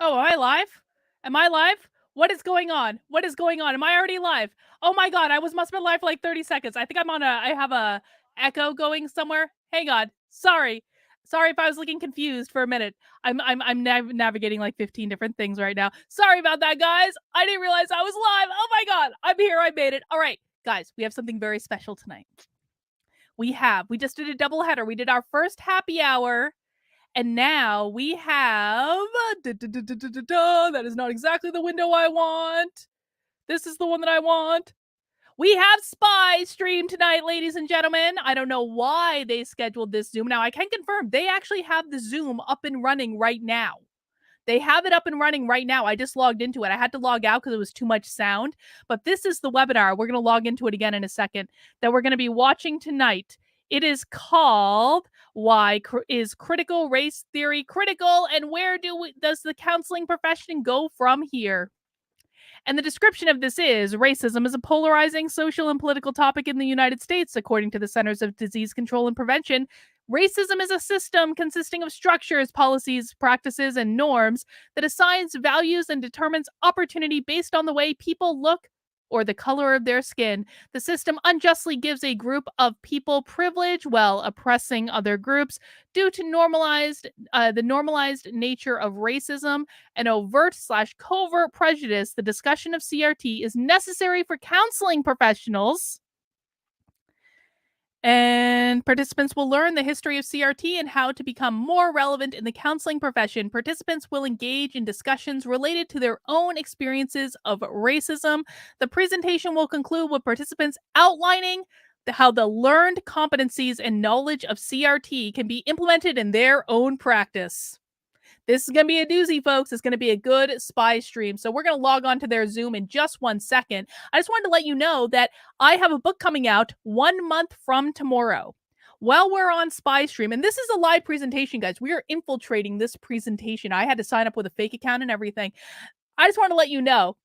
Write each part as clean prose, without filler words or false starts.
Oh, am I live? Am I live? What is going on? What is going on? Am I already live? Oh my god, must have been live for like 30 seconds. I think I have a echo going somewhere. Hang on. Sorry. Sorry if I was looking confused for a minute. I'm navigating like 15 different things right now. Sorry about that, guys. I didn't realize I was live. Oh my god. I'm here. I made it. All right, guys, we have something very special tonight. We just did a double header. We did our first happy hour. And now we have that is not exactly the window I want. This is the one that I want. We have Spy Stream tonight, ladies and gentlemen. I don't know why they scheduled this Zoom. Now, I can confirm they actually have the Zoom up and running right now. They have it up and running right now. I just logged into it. I had to log out because it was too much sound. But this is the webinar. We're going to log into it again in a second that we're going to be watching tonight. It is called Why is Critical Race Theory Critical, and where does the counseling profession go from here? And the description of this is racism is a polarizing social and political topic in the United States, according to the Centers of Disease Control and Prevention. Racism is a system consisting of structures, policies, practices, and norms that assigns values and determines opportunity based on the way people look or the color of their skin. The system unjustly gives a group of people privilege while oppressing other groups due to the normalized nature of racism and overt/covert prejudice. The discussion of CRT is necessary for counseling professionals. And participants will learn the history of CRT and how to become more relevant in the counseling profession. Participants will engage in discussions related to their own experiences of racism. The presentation will conclude with participants outlining how the learned competencies and knowledge of CRT can be implemented in their own practice. This is going to be a doozy, folks. It's going to be a good spy stream. So we're going to log on to their Zoom in just 1 second. I just wanted to let you know that I have a book coming out 1 month from tomorrow. While we're on Spy Stream, and this is a live presentation, guys. We are infiltrating this presentation. I had to sign up with a fake account and everything. I just want to let you know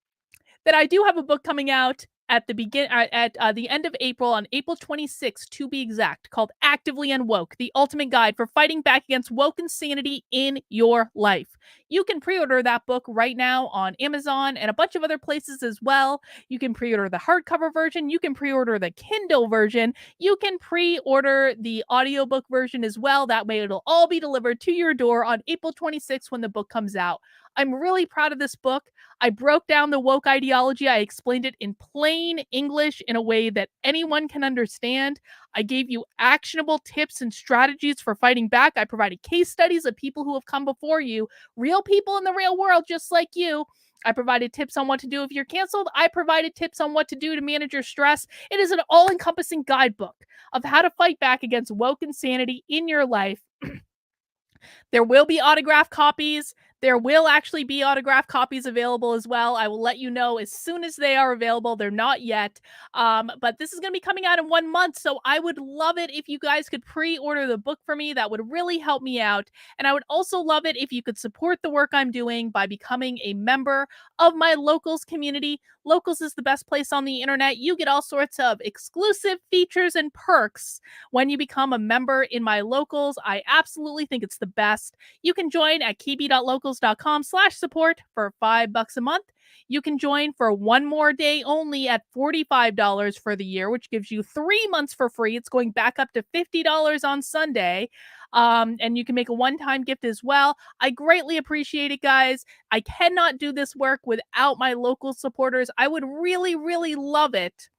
that I do have a book coming out at the end of April, on April 26th, to be exact, called Actively Unwoke, the ultimate guide for fighting back against woke insanity in your life. You can pre-order that book right now on Amazon and a bunch of other places as well. You can pre-order the hardcover version. You can pre-order the Kindle version. You can pre-order the audiobook version as well. That way it'll all be delivered to your door on April 26th when the book comes out. I'm really proud of this book. I broke down the woke ideology. I explained it in plain English in a way that anyone can understand. I gave you actionable tips and strategies for fighting back. I provided case studies of people who have come before you, real people in the real world just like you. I provided tips on what to do if you're canceled. I provided tips on what to do to manage your stress. It is an all-encompassing guidebook of how to fight back against woke insanity in your life. There will be autographed copies. There will actually be autographed copies available as well. I will let you know as soon as they are available. They're not yet. But this is going to be coming out in 1 month. So I would love it if you guys could pre-order the book for me. That would really help me out. And I would also love it if you could support the work I'm doing by becoming a member of my Locals community. Locals is the best place on the internet. You get all sorts of exclusive features and perks when you become a member in my Locals. I absolutely think it's the best. You can join at kibi.locals.com/support for $5 a month. You can join for one more day only at $45 for the year, which gives you 3 months for free. It's going back up to $50 on Sunday. And you can make a one-time gift as well. I greatly appreciate it, guys. I cannot do this work without my local supporters. I would really, really love it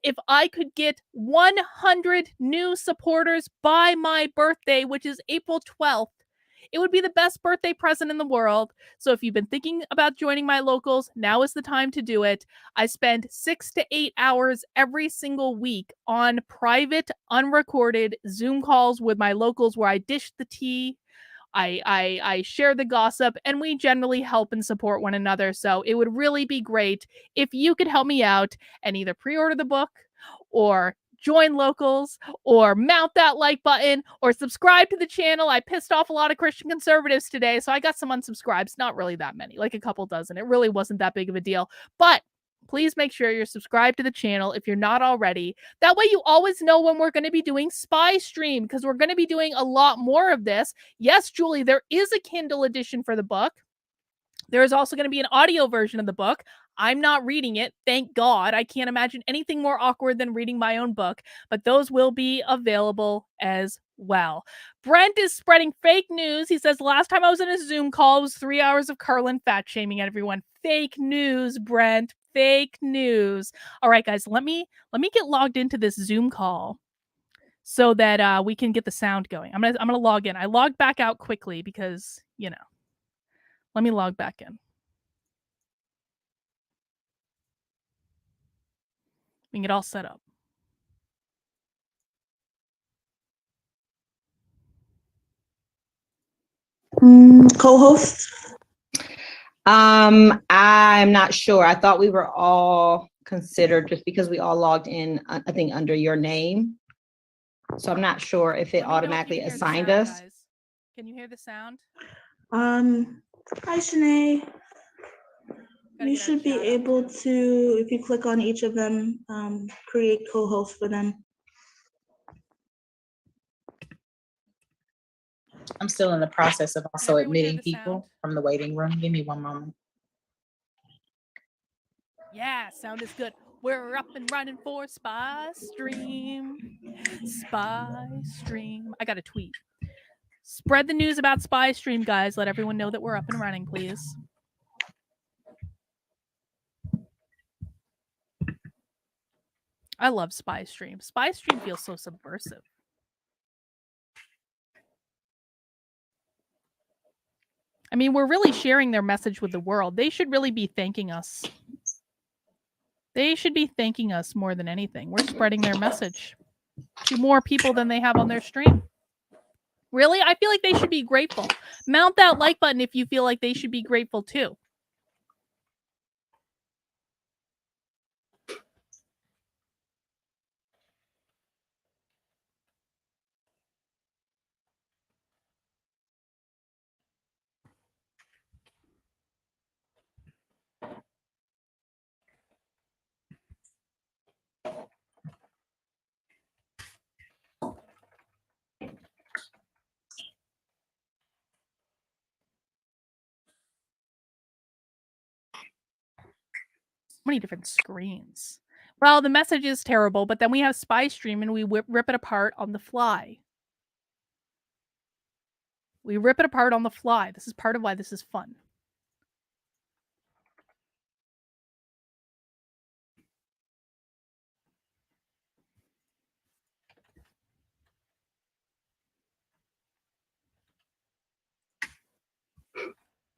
if I could get 100 new supporters by my birthday, which is April 12th. It would be the best birthday present in the world. So if you've been thinking about joining my Locals, now is the time to do it. I spend 6 to 8 hours every single week on private, unrecorded Zoom calls with my Locals where I dish the tea, I share the gossip, and we generally help and support one another. So it would really be great if you could help me out and either pre-order the book or join Locals or mount that like button or subscribe to the channel. I pissed off a lot of Christian conservatives today, so I got some unsubscribes. Not really that many, like a couple dozen. It really wasn't that big of a deal. But please make sure you're subscribed to the channel if you're not already. That way you always know when we're going to be doing Spy Stream, because we're going to be doing a lot more of this. Yes, Julie, there is a Kindle edition for the book. There is also going to be an audio version of the book. I'm not reading it, thank God. I can't imagine anything more awkward than reading my own book, but those will be available as well. Brent is spreading fake news. He says, last time I was in a Zoom call, it was 3 hours of Carlin fat shaming everyone. Fake news, Brent. Fake news. All right, guys, let me get logged into this Zoom call so that we can get the sound going. I'm gonna log in. I logged back out quickly because, you know, let me log back in. We can get all set up. Co-host? I'm not sure. I thought we were all considered just because we all logged in, I think, under your name. So I'm not sure if it automatically assigned us. Guys. Can you hear the sound? Hi, Shanae. You should be able to, if you click on each of them, create co-host for them. I'm still in the process of also admitting people from the waiting room. Give me one moment. Yeah, sound is good. We're up and running for Spy Stream. Spy Stream. I got a tweet. Spread the news about Spy Stream, guys. Let everyone know that we're up and running, please. I love Spy Stream. Spy Stream feels so subversive. I mean, we're really sharing their message with the world. They should really be thanking us. They should be thanking us more than anything. We're spreading their message to more people than they have on their stream. Really? I feel like they should be grateful. Mount that like button if you feel like they should be grateful too. Many different screens. Well, the message is terrible, but then we have Spy Stream and we rip it apart on the fly. We rip it apart on the fly. This is part of why this is fun.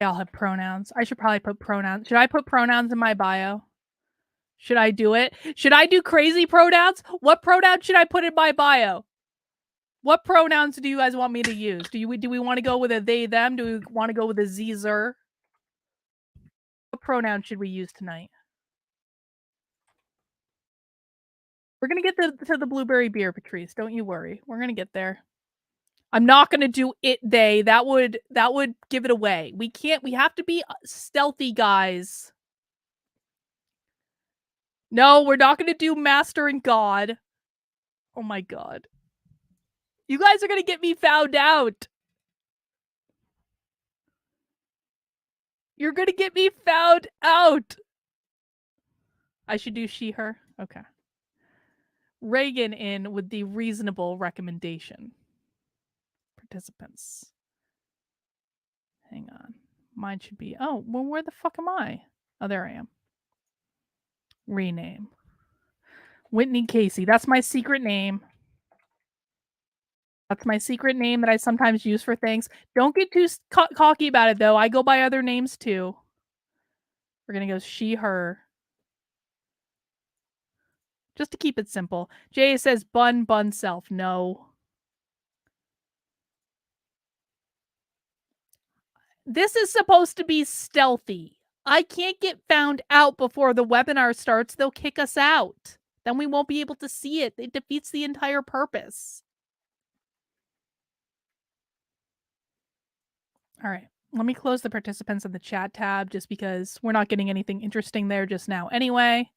They all have pronouns. I should probably put pronouns. Should I put pronouns in my bio? Should I do it? Should I do crazy pronouns? What pronoun should I put in my bio? What pronouns do you guys want me to use? Do we want to go with a they, them? Do we want to go with a zer? What pronoun should we use tonight? We're going to get to the blueberry beer, Patrice. Don't you worry. We're going to get there. I'm not going to do it, they. That would give it away. We have to be stealthy, guys. No, we're not going to do master and god. Oh my god. You guys are going to get me found out. You're going to get me found out. I should do she, her. Okay. Reagan in with the reasonable recommendation. Participants. Hang on. Mine should be, oh, well, where the fuck am I? Oh, there I am. Rename. Whitney Casey. That's my secret name. That's my secret name that I sometimes use for things. Don't get too cocky about it, though. I go by other names, too. We're going to go she, her. Just to keep it simple. Jay says bun self. No. This is supposed to be stealthy. I can't get found out before the webinar starts. They'll kick us out. Then we won't be able to see it. It defeats the entire purpose. All right. Let me close the participants in the chat tab just because we're not getting anything interesting there just now anyway.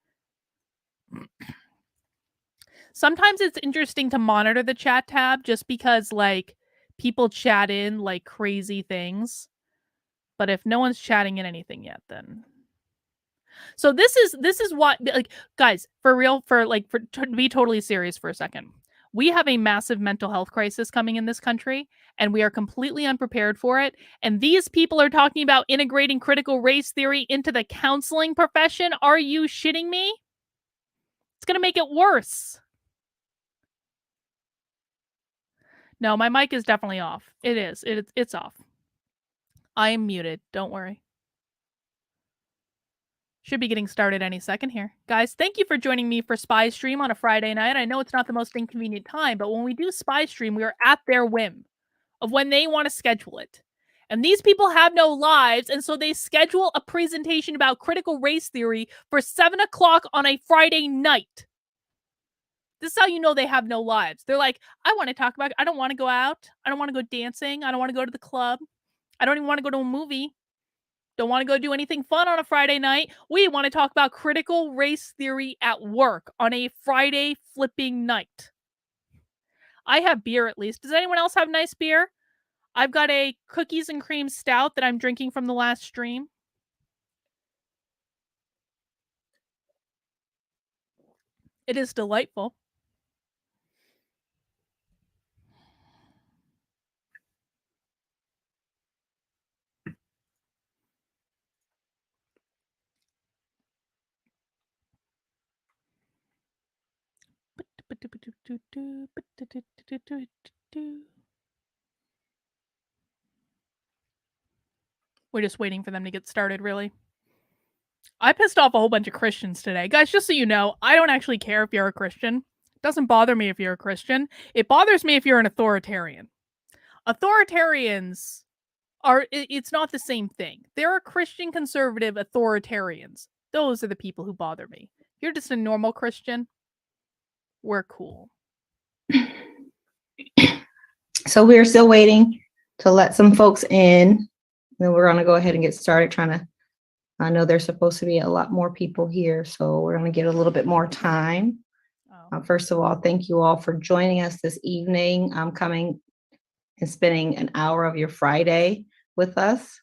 Sometimes it's interesting to monitor the chat tab just because, like, people chat in, like, crazy things. But if no one's chatting in anything yet, then. So this is what, like, guys, for real, to be totally serious for a second. We have a massive mental health crisis coming in this country, and we are completely unprepared for it. And these people are talking about integrating critical race theory into the counseling profession. Are you shitting me? It's going to make it worse. No, my mic is definitely off. It is. It's off. I am muted. Don't worry. Should be getting started any second here. Guys, thank you for joining me for Spy Stream on a Friday night. I know it's not the most inconvenient time, but when we do Spy Stream, we are at their whim of when they want to schedule it. And these people have no lives, and so they schedule a presentation about critical race theory for 7 o'clock on a Friday night. This is how you know they have no lives. They're like, I want to talk about, I don't want to go out. I don't want to go dancing. I don't want to go to the club. I don't even want to go to a movie. Don't want to go do anything fun on a Friday night. We want to talk about critical race theory at work on a Friday flipping night. I have beer at least. Does anyone else have nice beer? I've got a cookies and cream stout that I'm drinking from the last stream. It is delightful. We're just waiting for them to get started, really. I pissed off a whole bunch of Christians today. Guys, just so you know, I don't actually care if you're a Christian. It doesn't bother me if you're a Christian. It bothers me if you're an authoritarian. Authoritarians it's not the same thing. There are Christian conservative authoritarians. Those are the people who bother me. If you're just a normal Christian, we're cool. So we're still waiting to let some folks in. Then we're going to go ahead and get started I know there's supposed to be a lot more people here, so we're going to get a little bit more time. First of all, thank you all for joining us this evening. Coming and spending an hour of your Friday with us.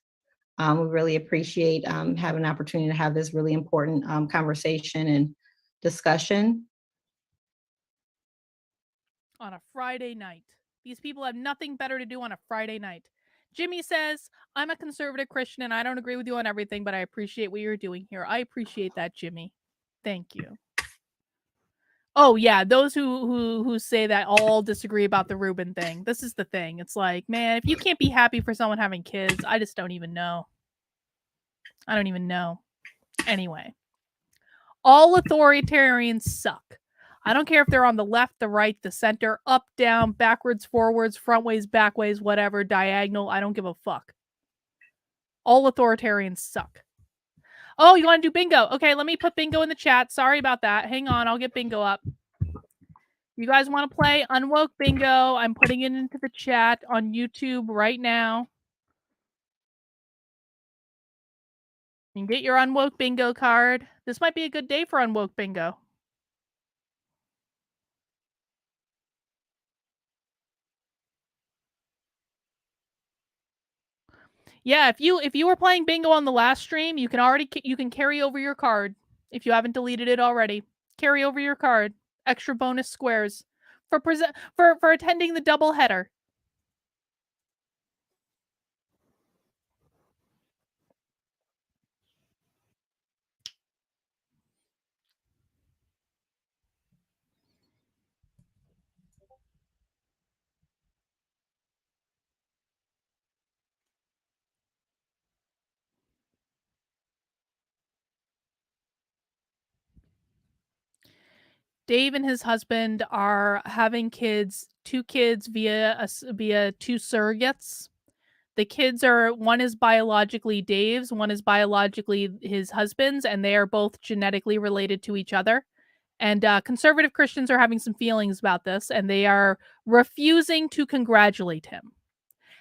We really appreciate having an opportunity to have this really important conversation and discussion. On a Friday night. These people have nothing better to do on a Friday night. Jimmy says, I'm a conservative Christian and I don't agree with you on everything, but I appreciate what you're doing here. I appreciate that, Jimmy. Thank you. Oh yeah, those who say that all disagree about the Reuben thing. This is the thing. It's like, man, if you can't be happy for someone having kids, I just don't even know. I don't even know. Anyway, all authoritarians suck. I don't care if they're on the left, the right, the center, up, down, backwards, forwards, front ways, back ways, whatever, diagonal. I don't give a fuck. All authoritarians suck. Oh, you want to do bingo? Okay, let me put bingo in the chat. Sorry about that. Hang on, I'll get bingo up. You guys want to play Unwoke Bingo? I'm putting it into the chat on YouTube right now. You can get your Unwoke Bingo card. This might be a good day for Unwoke Bingo. Yeah, if you were playing bingo on the last stream, you can carry over your card if you haven't deleted it already. Carry over your card. Extra bonus squares for attending the double header. Dave and his husband are having kids, 2 kids via two surrogates. The kids one is biologically Dave's, one is biologically his husband's, and they are both genetically related to each other. And conservative Christians are having some feelings about this, and they are refusing to congratulate him.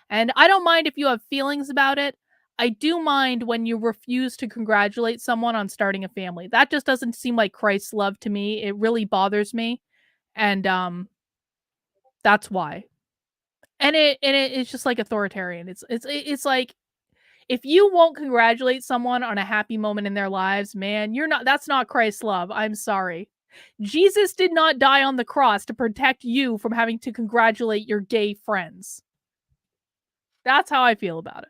And I don't mind if you have feelings about it. I do mind when you refuse to congratulate someone on starting a family. That just doesn't seem like Christ's love to me. It really bothers me. And that's why. And it's just like authoritarian. It's like If you won't congratulate someone on a happy moment in their lives, man, that's not Christ's love. I'm sorry. Jesus did not die on the cross to protect you from having to congratulate your gay friends. That's how I feel about it.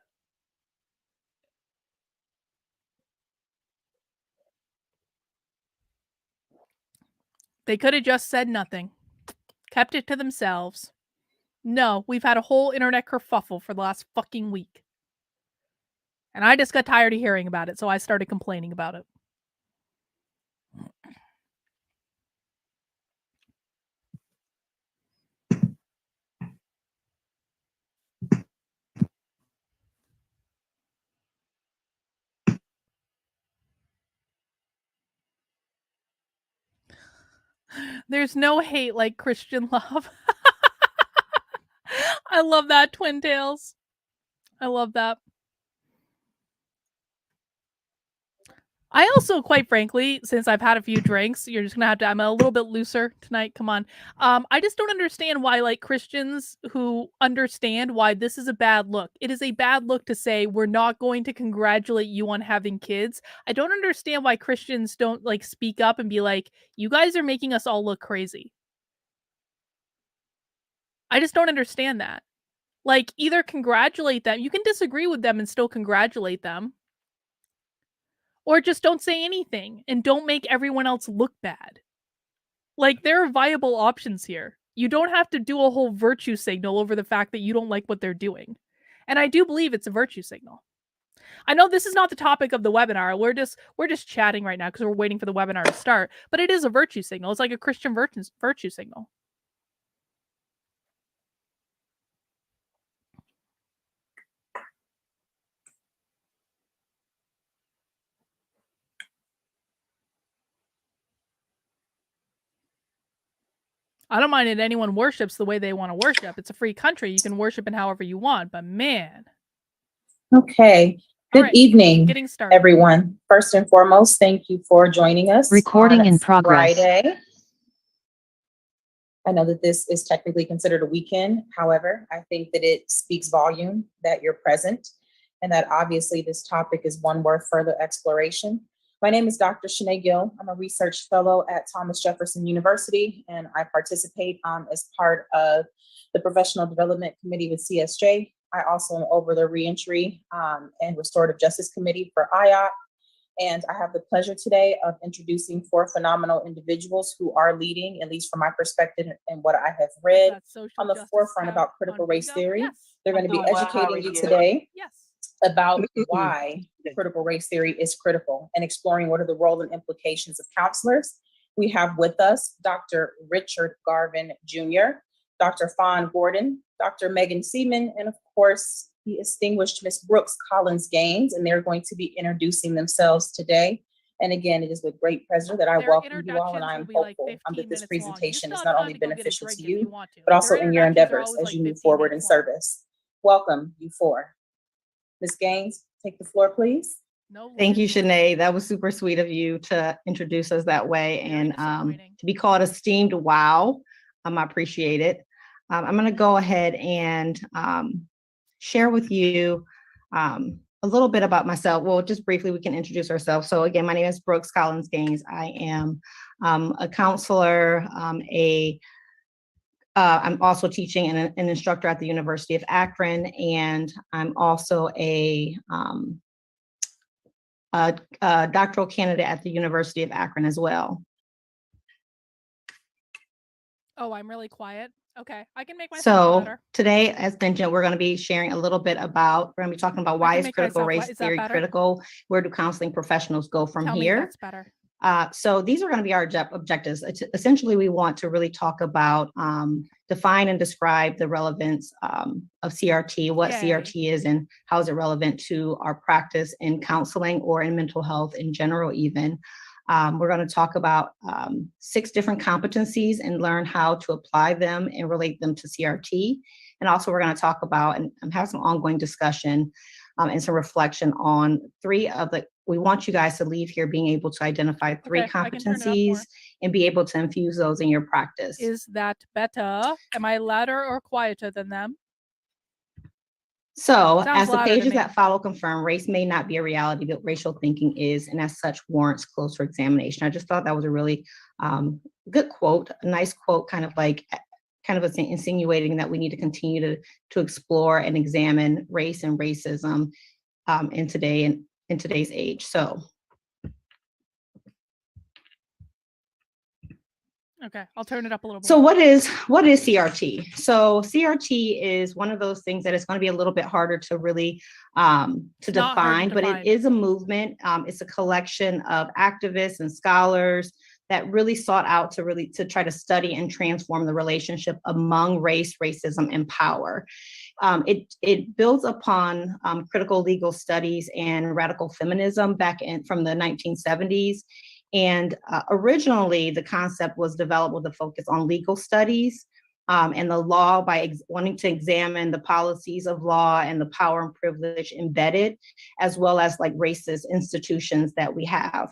They could have just said nothing, kept it to themselves. No, we've had a whole internet kerfuffle for the last fucking week. And I just got tired of hearing about it, so I started complaining about it. There's no hate like Christian love. I love that, Twin Tails. I love that. I also, quite frankly, since I've had a few drinks, you're just gonna have to, I'm a little bit looser tonight, come on. I just don't understand why, like, Christians who understand why this is a bad look. It is a bad look to say, we're not going to congratulate you on having kids. I don't understand why Christians don't, like, speak up and be like, you guys are making us all look crazy. I just don't understand that. Like, either congratulate them, you can disagree with them and still congratulate them. Or just don't say anything and don't make everyone else look bad. Like, there are viable options here. You don't have to do a whole virtue signal over the fact that you don't like what they're doing. And I do believe it's a virtue signal. I know this is not the topic of the webinar. We're just chatting right now because we're waiting for the webinar to start. But it is a virtue signal. It's like a Christian virtue signal. I don't mind that anyone worships the way they want to worship. It's a free country. You can worship in however you want, but man. Okay. Good evening, getting started. everyone. First and foremost, thank you for joining us. Recording in progress. Friday. I know that this is technically considered a weekend. However, I think that it speaks volume that you're present and that obviously this topic is one worth further exploration. My name is Dr. Shanae Gill. I'm a research fellow at Thomas Jefferson University, and I participate as part of the Professional Development Committee with CSJ. I also am over the Reentry and Restorative Justice Committee for IOP. And I have the pleasure today of introducing 4 phenomenal individuals who are leading, at least from my perspective and what I have read, on the forefront about critical race theory. Yes. They're going to be educating you today about why critical race theory is critical and exploring what are the role and implications of counselors. We have with us Dr. Richard Garvin Jr., Dr. Fawn Gordon, Dr. Megan Seaman, and of course, the distinguished Ms. Brooks Collins Gaines, and they're going to be introducing themselves today. And again, it is with great pleasure that I welcome you all, and I am hopeful that this presentation is not only beneficial to you, but also in your endeavors as you move forward in service. Welcome, you 4. Ms. Gaines, take the floor, please. Thank you, Shanae. That was super sweet of you to introduce us that way and to be called esteemed. Wow. I appreciate it. I'm going to go ahead and share with you a little bit about myself. Well, just briefly, we can introduce ourselves. So again, my name is Brooks Collins Gaines. I am a counselor, I'm also teaching and an instructor at the University of Akron, and I'm also a doctoral candidate at the University of Akron as well. Oh, I'm really quiet. Okay, I can make myself better. Today, as mentioned, we're going to be sharing a little bit about, we're going to be talking about why is critical race theory critical? Where do counseling professionals go from here? That's better. So these are going to be our objectives. Essentially, we want to really talk about, define and describe the relevance of CRT, what CRT is and how is it relevant to our practice in counseling or in mental health in general even. We're going to talk about 6 different competencies and learn how to apply them and relate them to CRT. And also we're going to talk about and have some ongoing discussion and some reflection on 3 of the, we want you guys to leave here being able to identify 3 competencies and be able to infuse those in your practice. Is that better? Am I louder or quieter than them? So Sounds as the louder to pages me. that follow confirm, race may not be a reality, but racial thinking is, and as such warrants closer examination. I just thought that was a really good quote, a nice quote, kind of insinuating that we need to continue to explore and examine race and racism in today's age. So. Okay, I'll turn it up a little bit. So what is CRT? So CRT is one of those things that is going to be a little bit harder to really to define, but it is a movement. It's a collection of activists and scholars that really sought out to try to study and transform the relationship among race, racism, and power. It builds upon critical legal studies and radical feminism from the 1970s. And originally, the concept was developed with a focus on legal studies and the law by wanting to examine the policies of law and the power and privilege embedded, as well as like racist institutions that we have.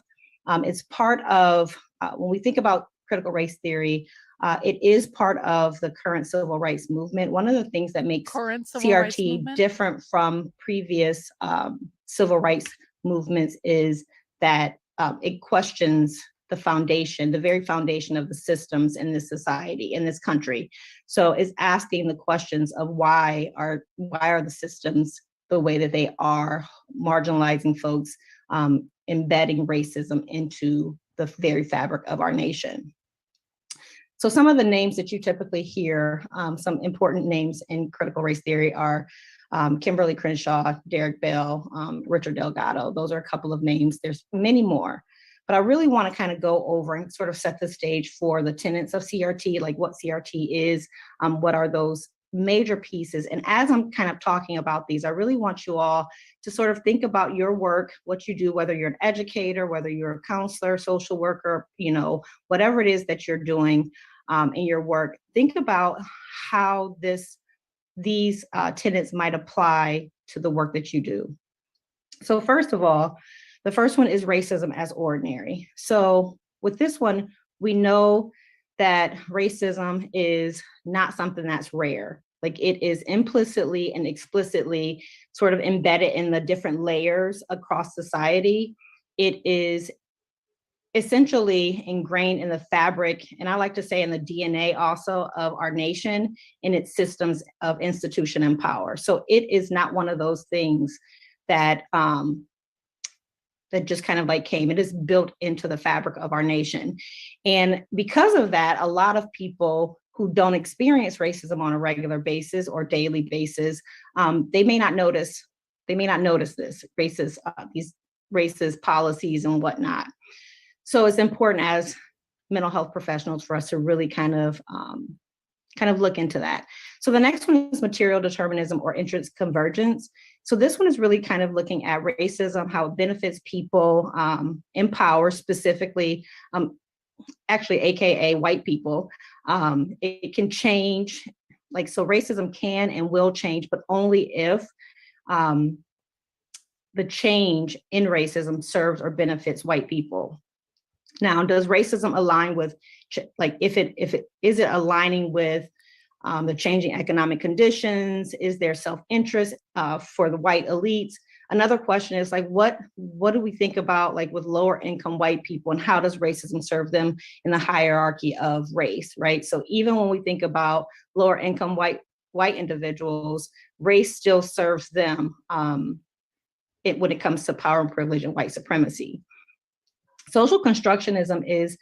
It's part of, when we think about critical race theory, it is part of the current civil rights movement. One of the things that makes CRT different from previous civil rights movements is that it questions the foundation, the very foundation of the systems in this society, in this country. So it's asking the questions of why are the systems the way that they are, marginalizing folks, embedding racism into the very fabric of our nation. So some of the names that you typically hear, some important names in critical race theory are Kimberly Crenshaw, Derek Bell, Richard Delgado. Those are a couple of names. There's many more, but I really want to kind of go over and sort of set the stage for the tenets of CRT, like what CRT is, what are those major pieces. And as I'm kind of talking about these, I really want you all to sort of think about your work, what you do, whether you're an educator, whether you're a counselor, social worker, whatever it is that you're doing in your work. Think about how these tenets might apply to the work that you do. So first of all, the first one is racism as ordinary. So with this one, we know that racism is not something that's rare. Like it is implicitly and explicitly sort of embedded in the different layers across society. It is essentially ingrained in the fabric, and I like to say in the DNA also of our nation, in its systems of institution and power. So it is not one of those things that that just kind of like came. It is built into the fabric of our nation. And because of that, a lot of people who don't experience racism on a regular basis or daily basis, they may not notice this these racist policies and whatnot. So it's important as mental health professionals for us to really kind of look into that. So the next one is material determinism or interest convergence. So this one is really kind of looking at racism, how it benefits people in power, specifically, actually, AKA white people. It can change, so racism can and will change, but only if the change in racism serves or benefits white people. Now, does racism align with, is it aligning with the changing economic conditions? Is there self-interest for the white elites? Another question is what do we think about with lower income white people, and how does racism serve them in the hierarchy of race, right? So even when we think about lower income white individuals, race still serves them when it comes to power and privilege and white supremacy. Social constructionism is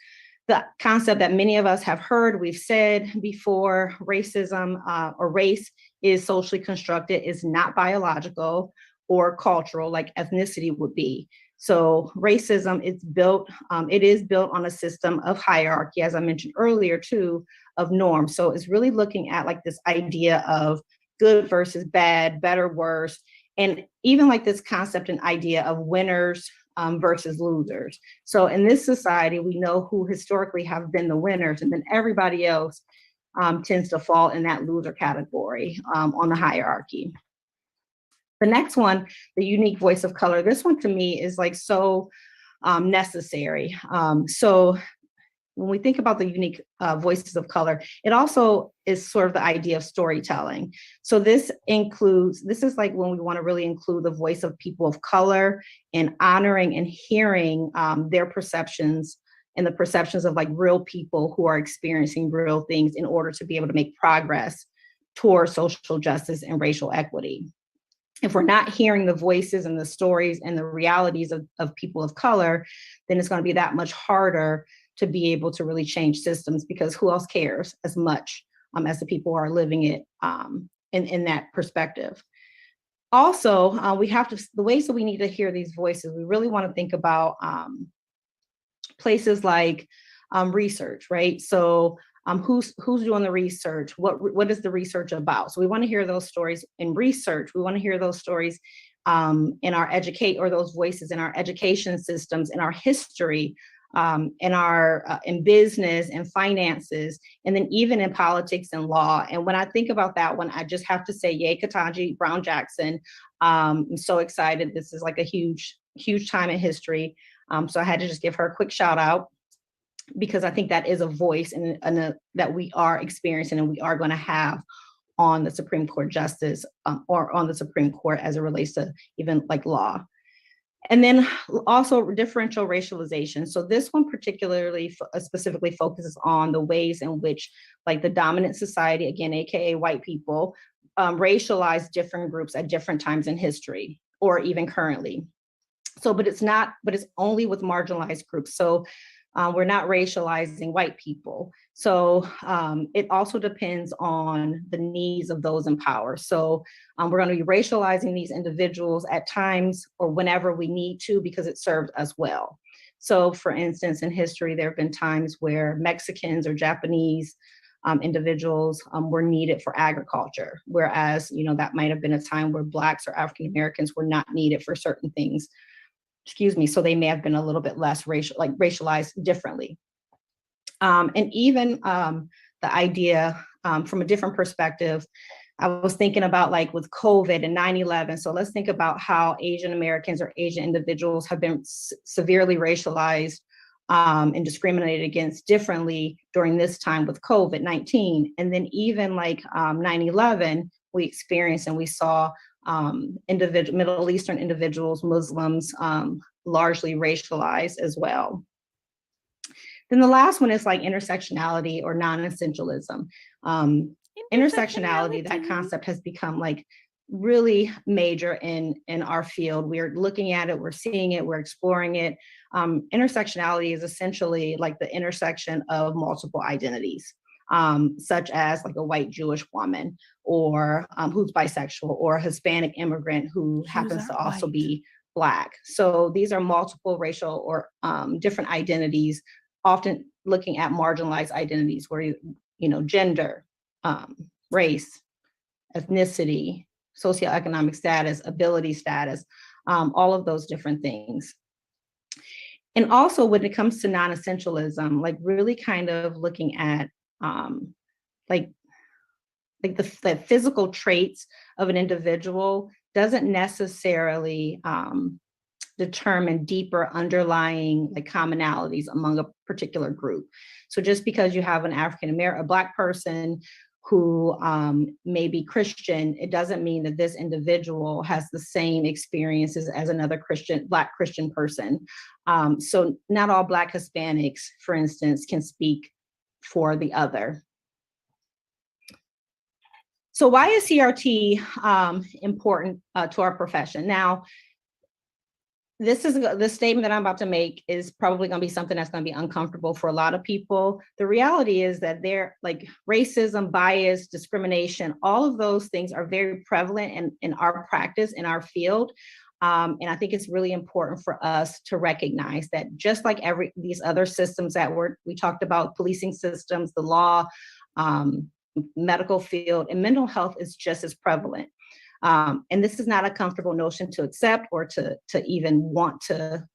the concept that many of us have heard. We've said before, racism or race is socially constructed, is not biological or cultural like ethnicity would be. So racism is built, it is built on a system of hierarchy, as I mentioned earlier too, of norms. So it's really looking at this idea of good versus bad, better, worse, and even this concept and idea of winners versus losers. So in this society, we know who historically have been the winners, and then everybody else tends to fall in that loser category on the hierarchy. The next one, the unique voice of color. This one to me is so necessary. So when we think about the unique voices of color, it also is sort of the idea of storytelling. So this is like when we want to really include the voice of people of color and honoring and hearing their perceptions and the perceptions of like real people who are experiencing real things in order to be able to make progress towards social justice and racial equity. If we're not hearing the voices and the stories and the realities of people of color, then it's going to be that much harder to be able to really change systems, because who else cares as much as the people who are living it in that perspective. Also, the ways that we need to hear these voices, we really want to think about places like research, right? So who's doing the research? What is the research about? So we want to hear those stories in research. We want to hear those stories in our those voices in our education systems, in our history, in business and finances, and then even in politics and law. And when I think about that one, I just have to say, yay, Ketanji Brown Jackson. I'm so excited. This is like a huge, huge time in history. So I had to just give her a quick shout out, because I think that is a voice that we are experiencing and we are going to have on the Supreme Court justice or on the Supreme Court as it relates to even like law. And then also differential racialization. So this one particularly specifically focuses on the ways in which like the dominant society, again, AKA white people, racialize different groups at different times in history or even currently. So, but it's only with marginalized groups. So we're not racializing white people. So it also depends on the needs of those in power. So we're going to be racializing these individuals at times or whenever we need to, because it serves us well. So for instance, in history, there have been times where Mexicans or Japanese individuals were needed for agriculture, whereas, that might have been a time where Blacks or African Americans were not needed for certain things. So they may have been a little bit less racialized differently. And even the idea from a different perspective, I was thinking about like with COVID and 9/11. So let's think about how Asian Americans or Asian individuals have been severely racialized and discriminated against differently during this time with COVID-19. And then even like 9/11, we experienced and we saw Middle Eastern individuals, Muslims, largely racialized as well. Then the last one is like intersectionality or non-essentialism. Intersectionality, that concept has become like really major in our field. We're looking at it, we're seeing it, we're exploring it. Intersectionality is essentially like the intersection of multiple identities. Such as like a white Jewish woman or who's bisexual, or a Hispanic immigrant who happens to also be Black. So these are multiple racial or different identities, often looking at marginalized identities where, gender, race, ethnicity, socioeconomic status, ability status, all of those different things. And also when it comes to non-essentialism, like really kind of looking at the physical traits of an individual doesn't necessarily determine deeper underlying like commonalities among a particular group. So just because you have a Black person who may be Christian, it doesn't mean that this individual has the same experiences as another Black Christian person. So not all Black Hispanics, for instance, can speak for the other. So why is CRT important to our profession? Now, the statement that I'm about to make is probably going to be something that's going to be uncomfortable for a lot of people. The reality is that like racism, bias, discrimination, all of those things are very prevalent in our practice, in our field. And I think it's really important for us to recognize that just like these other systems that we talked about, policing systems, the law, medical field, and mental health is just as prevalent. And this is not a comfortable notion to accept or to even want to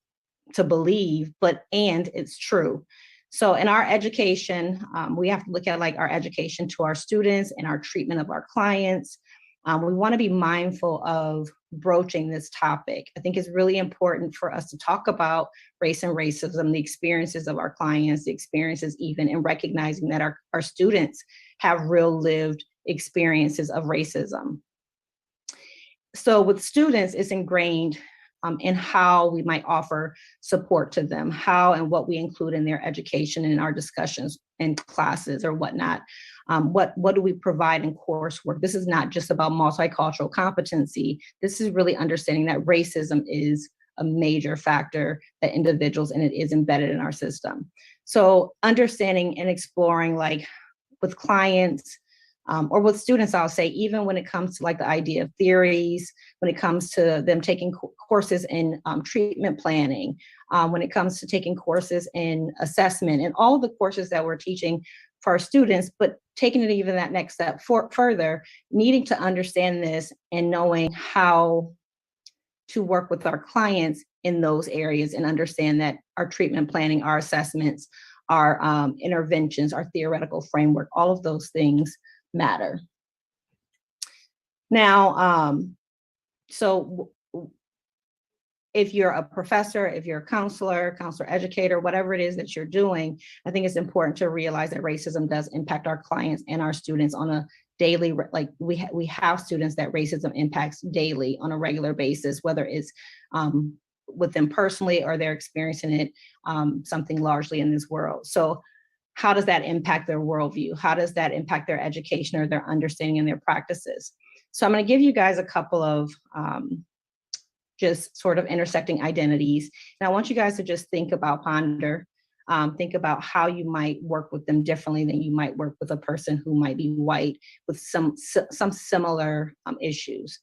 believe, and it's true. So in our education, we have to look at like our education to our students and our treatment of our clients. We want to be mindful of broaching this topic. I think it's really important for us to talk about race and racism, the experiences of our clients, the experiences even, and recognizing that our students have real lived experiences of racism. So with students, it's ingrained in how we might offer support to them, how and what we include in their education and our discussions in classes or whatnot. What do we provide in coursework? This is not just about multicultural competency. This is really understanding that racism is a major factor that individuals, and it is embedded in our system. So understanding and exploring, like with clients, or with students, I'll say, even when it comes to like the idea of theories, when it comes to them taking courses in treatment planning, when it comes to taking courses in assessment, and all of the courses that we're teaching for our students, but taking it even that next step further, needing to understand this and knowing how to work with our clients in those areas and understand that our treatment planning, our assessments, our interventions, our theoretical framework, all of those things matter. Now, so if you're a professor, if you're a counselor educator, whatever it is that you're doing, I think it's important to realize that racism does impact our clients and our students on a daily, like we have students that racism impacts daily on a regular basis, whether it's with them personally or they're experiencing it something largely in this world. So how does that impact their worldview? How does that impact their education or their understanding and their practices? So I'm going to give you guys a couple of just sort of intersecting identities. And I want you guys to just ponder, think about how you might work with them differently than you might work with a person who might be white with some similar issues.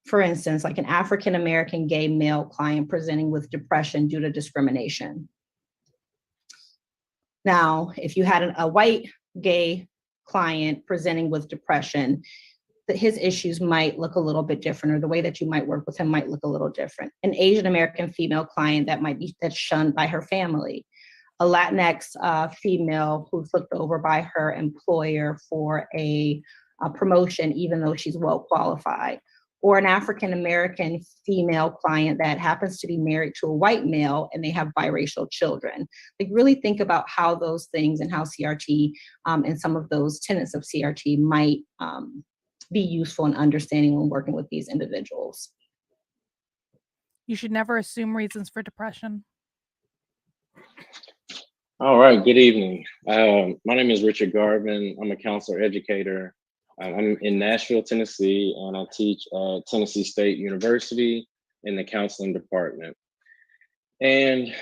For instance, like an African-American gay male client presenting with depression due to discrimination. Now, if you had a white gay client presenting with depression, that his issues might look a little bit different, or the way that you might work with him might look a little different. An Asian American female client that's shunned by her family. A Latinx female who's looked over by her employer for a promotion, even though she's well qualified. Or an African American female client that happens to be married to a white male and they have biracial children. Like, really think about how those things and how CRT and some of those tenets of CRT might be useful in understanding when working with these individuals. You should never assume reasons for depression. All right, good evening. My name is Richard Garvin. I'm a counselor educator. I'm in Nashville, Tennessee, and I teach at Tennessee State University in the counseling department. And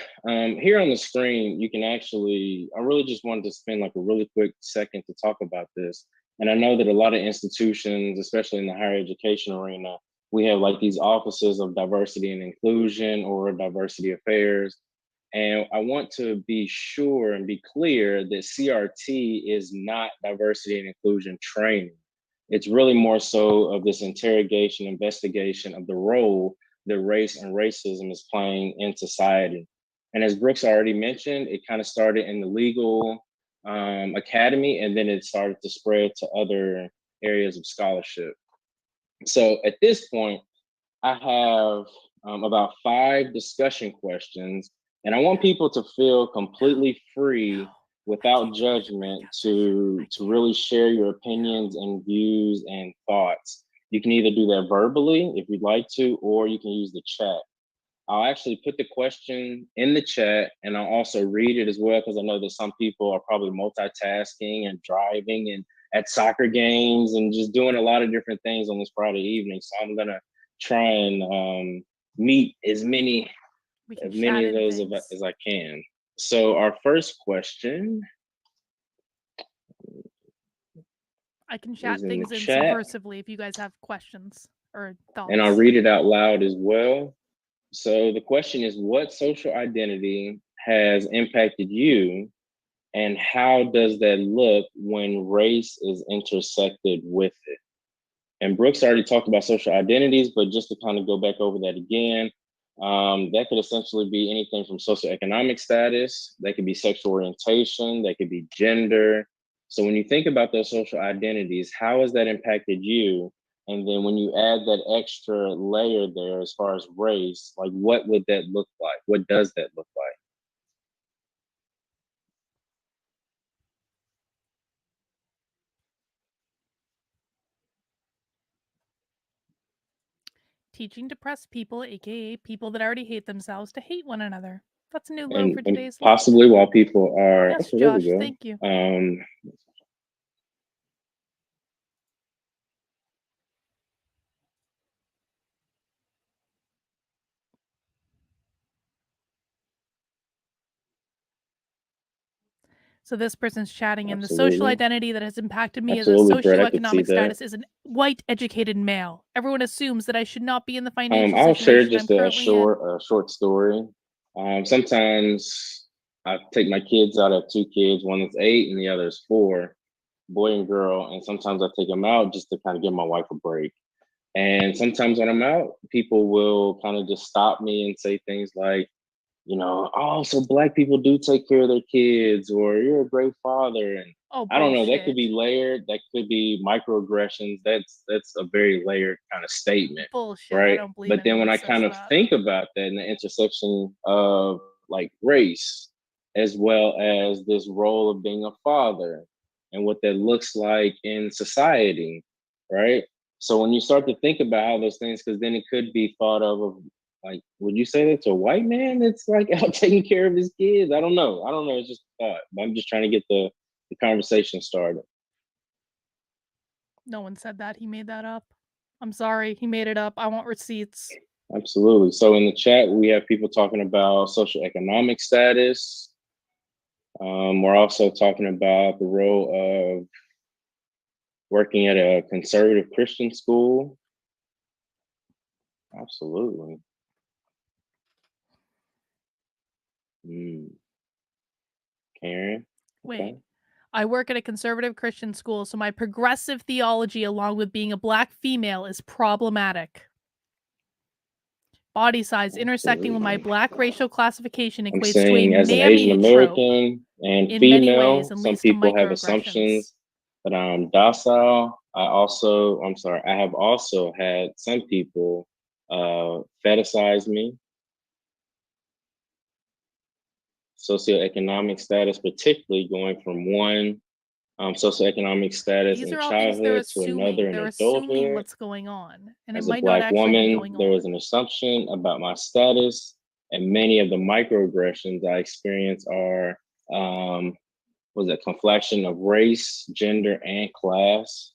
here on the screen, you can actually, I really just wanted to spend like a really quick second to talk about this. And I know that a lot of institutions, especially in the higher education arena, we have like these offices of diversity and inclusion or diversity affairs. And I want to be sure and be clear that CRT is not diversity and inclusion training. It's really more so of this interrogation, investigation of the role that race and racism is playing in society. And as Brooks already mentioned, it kind of started in the legal academy, and then it started to spread to other areas of scholarship. So at this point, I have about 5 discussion questions, and I want people to feel completely free without judgment to really share your opinions and views and thoughts. You can either do that verbally if you'd like to, or you can use the chat. I'll actually put the question in the chat, and I'll also read it as well, because I know that some people are probably multitasking and driving and at soccer games and just doing a lot of different things on this Friday evening. So I'm gonna try and meet as many of those as I can. So our first question. I can chat things in subversively if you guys have questions or thoughts. And I'll read it out loud as well. So the question is, what social identity has impacted you, and how does that look when race is intersected with it? And Brooks already talked about social identities, but just to kind of go back over that again, that could essentially be anything from socioeconomic status, that could be sexual orientation, that could be gender. So when you think about those social identities, how has that impacted you? And then when you add that extra layer there as far as race, like what would that look like? What does that look like? Teaching depressed people, aka people that already hate themselves, to hate one another. That's a new low And, for and today's list. possibly while people are, Yes, okay, there we Josh, go. thank you. So this person's chatting in the social Absolutely. identity that has impacted me Absolutely, as a Brett, I could see socioeconomic that. status is a white educated male. Everyone assumes that I should not be in the financial I'll share situation just I'm a currently in. short story. Sometimes I take my kids out. I have 2 kids, one is 8 and the other is 4, boy and girl. And sometimes I take them out just to kind of give my wife a break. And sometimes when I'm out, people will kind of just stop me and say things like, you know, oh, so Black people do take care of their kids, or you're a great father. And Oh, I don't know, that could bullshit. be layered, that could be microaggressions. That's a very layered kind of statement, Bullshit. I right? don't believe But then when anyone I says kind of that. think about that in the intersection of like race, as well as this role of being a father and what that looks like in society, right? So when you start to think about all those things, because then it could be thought of like, would you say that to a white man that's like out taking care of his kids? I don't know. It's just a thought. But I'm just trying to get the conversation started. No one said that. He made that up. I'm sorry. He made it up. I want receipts. Absolutely. So in the chat, we have people talking about socioeconomic status. We're also talking about the role of working at a conservative Christian school. Absolutely. Karen? Wait. Okay. I work at a conservative Christian school, so my progressive theology, along with being a Black female, is problematic. Body size intersecting with my Black racial classification I'm equates to a saying as an mammy Asian trope American and in many ways female, and some leads to people have microaggressions. assumptions that I'm docile. I have also had some people fetishize me. Socioeconomic status, particularly going from one socioeconomic status These in are all things they're childhood to another assuming. in They're assuming adulthood. what's going on, and it As a might not Black actually be woman, going there is on. an assumption about my status, and many of the microaggressions I experience are was a conflation of race, gender, and class.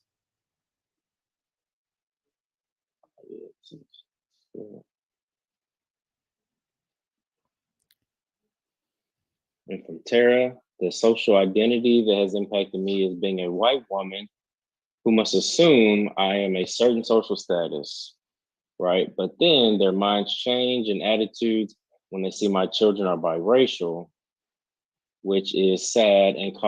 And from Tara, the social identity that has impacted me is being a white woman who must assume I am a certain social status, right? But then their minds change and attitudes when they see my children are biracial, which is sad and it's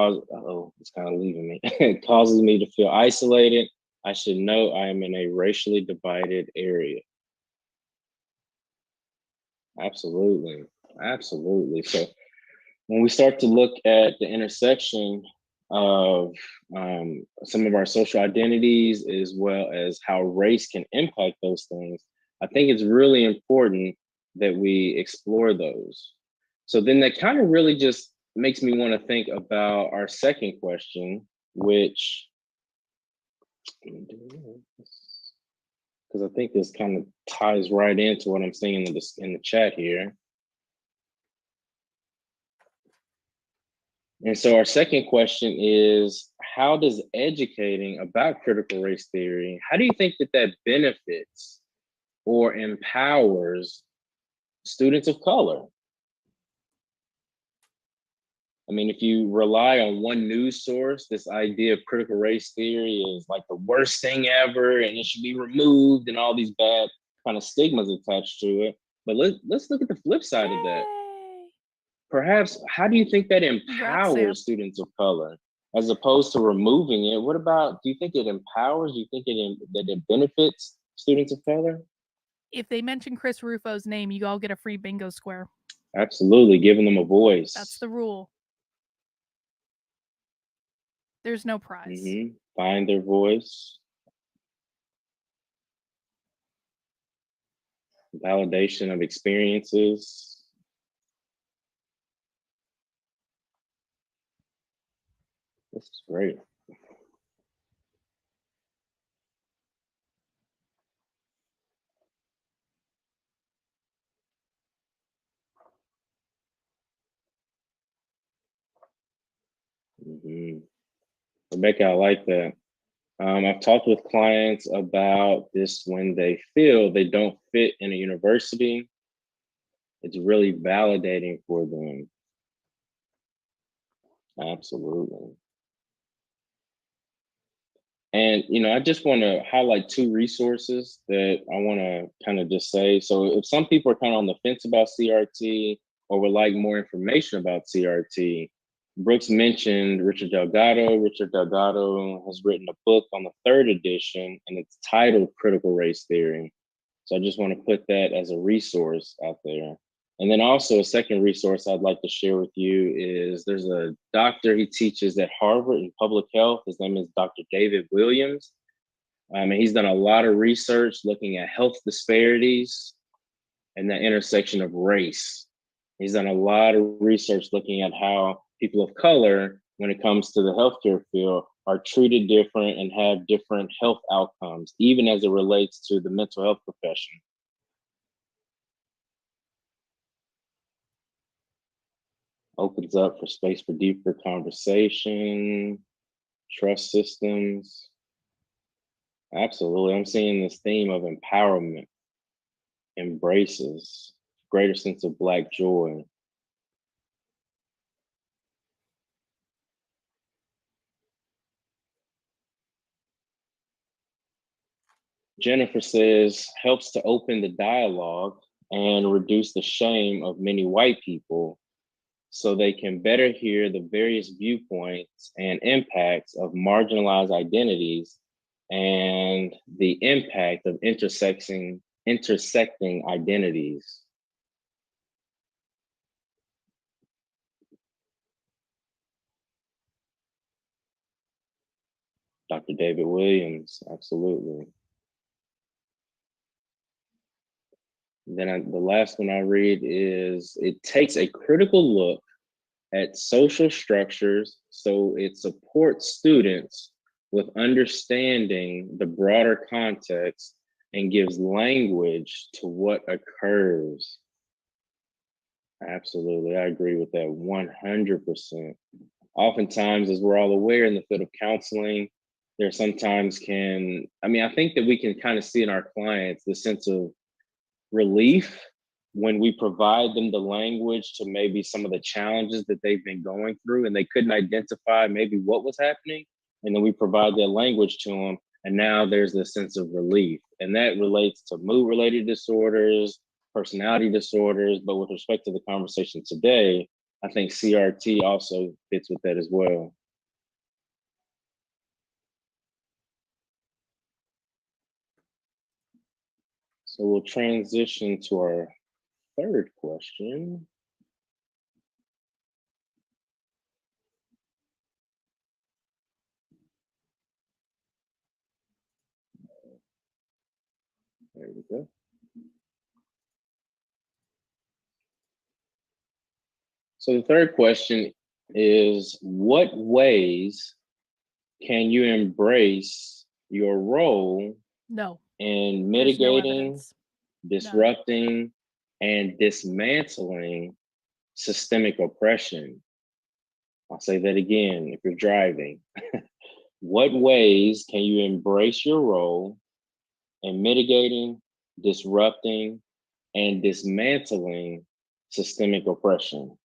kind of leaving me. It causes me to feel isolated. I should know I am in a racially divided area. Absolutely. Absolutely. So when we start to look at the intersection of some of our social identities, as well as how race can impact those things, I think it's really important that we explore those. So then that kind of really just makes me want to think about our second question, which, because I think this kind of ties right into what I'm seeing in the chat here. And so our second question is, how does educating about critical race theory, how do you think that benefits or empowers students of color? I mean, if you rely on one news source, this idea of critical race theory is like the worst thing ever and it should be removed and all these bad kind of stigmas attached to it. But let's look at the flip side of that. Perhaps, how do you think that empowers students of color as opposed to removing it? What about, do you think it empowers? Do you think that it benefits students of color? If they mention Chris Rufo's name, you all get a free bingo square. Absolutely, giving them a voice. That's the rule. There's no prize. Find their voice. validation of experiences. This is great. Rebecca, I like that. I've talked with clients about this when they feel they don't fit in a university. It's really validating for them. Absolutely. And, I just want to highlight 2 resources that I want to kind of just say. So if some people are kind of on the fence about CRT or would like more information about CRT, Brooks mentioned Richard Delgado. Richard Delgado has written a book on the 3rd edition, and it's titled Critical Race Theory. So I just want to put that as a resource out there. And then also a second resource I'd like to share with you is there's a doctor, he teaches at Harvard in public health. His name is Dr. David Williams. And he's done a lot of research looking at health disparities and the intersection of race. He's done a lot of research looking at how people of color, when it comes to the healthcare field, are treated different and have different health outcomes, even as it relates to the mental health profession. Opens up for space for deeper conversation, trust systems. Absolutely. I'm seeing this theme of empowerment, embraces, greater sense of Black joy. Jennifer says, helps to open the dialogue and reduce the shame of many white people so they can better hear the various viewpoints and impacts of marginalized identities and the impact of intersecting identities. Dr. David Williams, absolutely. Then the last one I read is, it takes a critical look at social structures so it supports students with understanding the broader context and gives language to what occurs. Absolutely, I agree with that 100%. Oftentimes, as we're all aware in the field of counseling, there sometimes I think that we can kind of see in our clients the sense of relief when we provide them the language to maybe some of the challenges that they've been going through and they couldn't identify maybe what was happening. And then we provide that language to them. And now there's this sense of relief. And that relates to mood-related disorders, personality disorders. But with respect to the conversation today, I think CRT also fits with that as well. So we'll transition to our 3rd question. There we go. So the 3rd question is, what ways can you embrace your role in mitigating, disrupting, and dismantling systemic oppression? I'll say that again if you're driving. What ways can you embrace your role in mitigating, disrupting, and dismantling systemic oppression?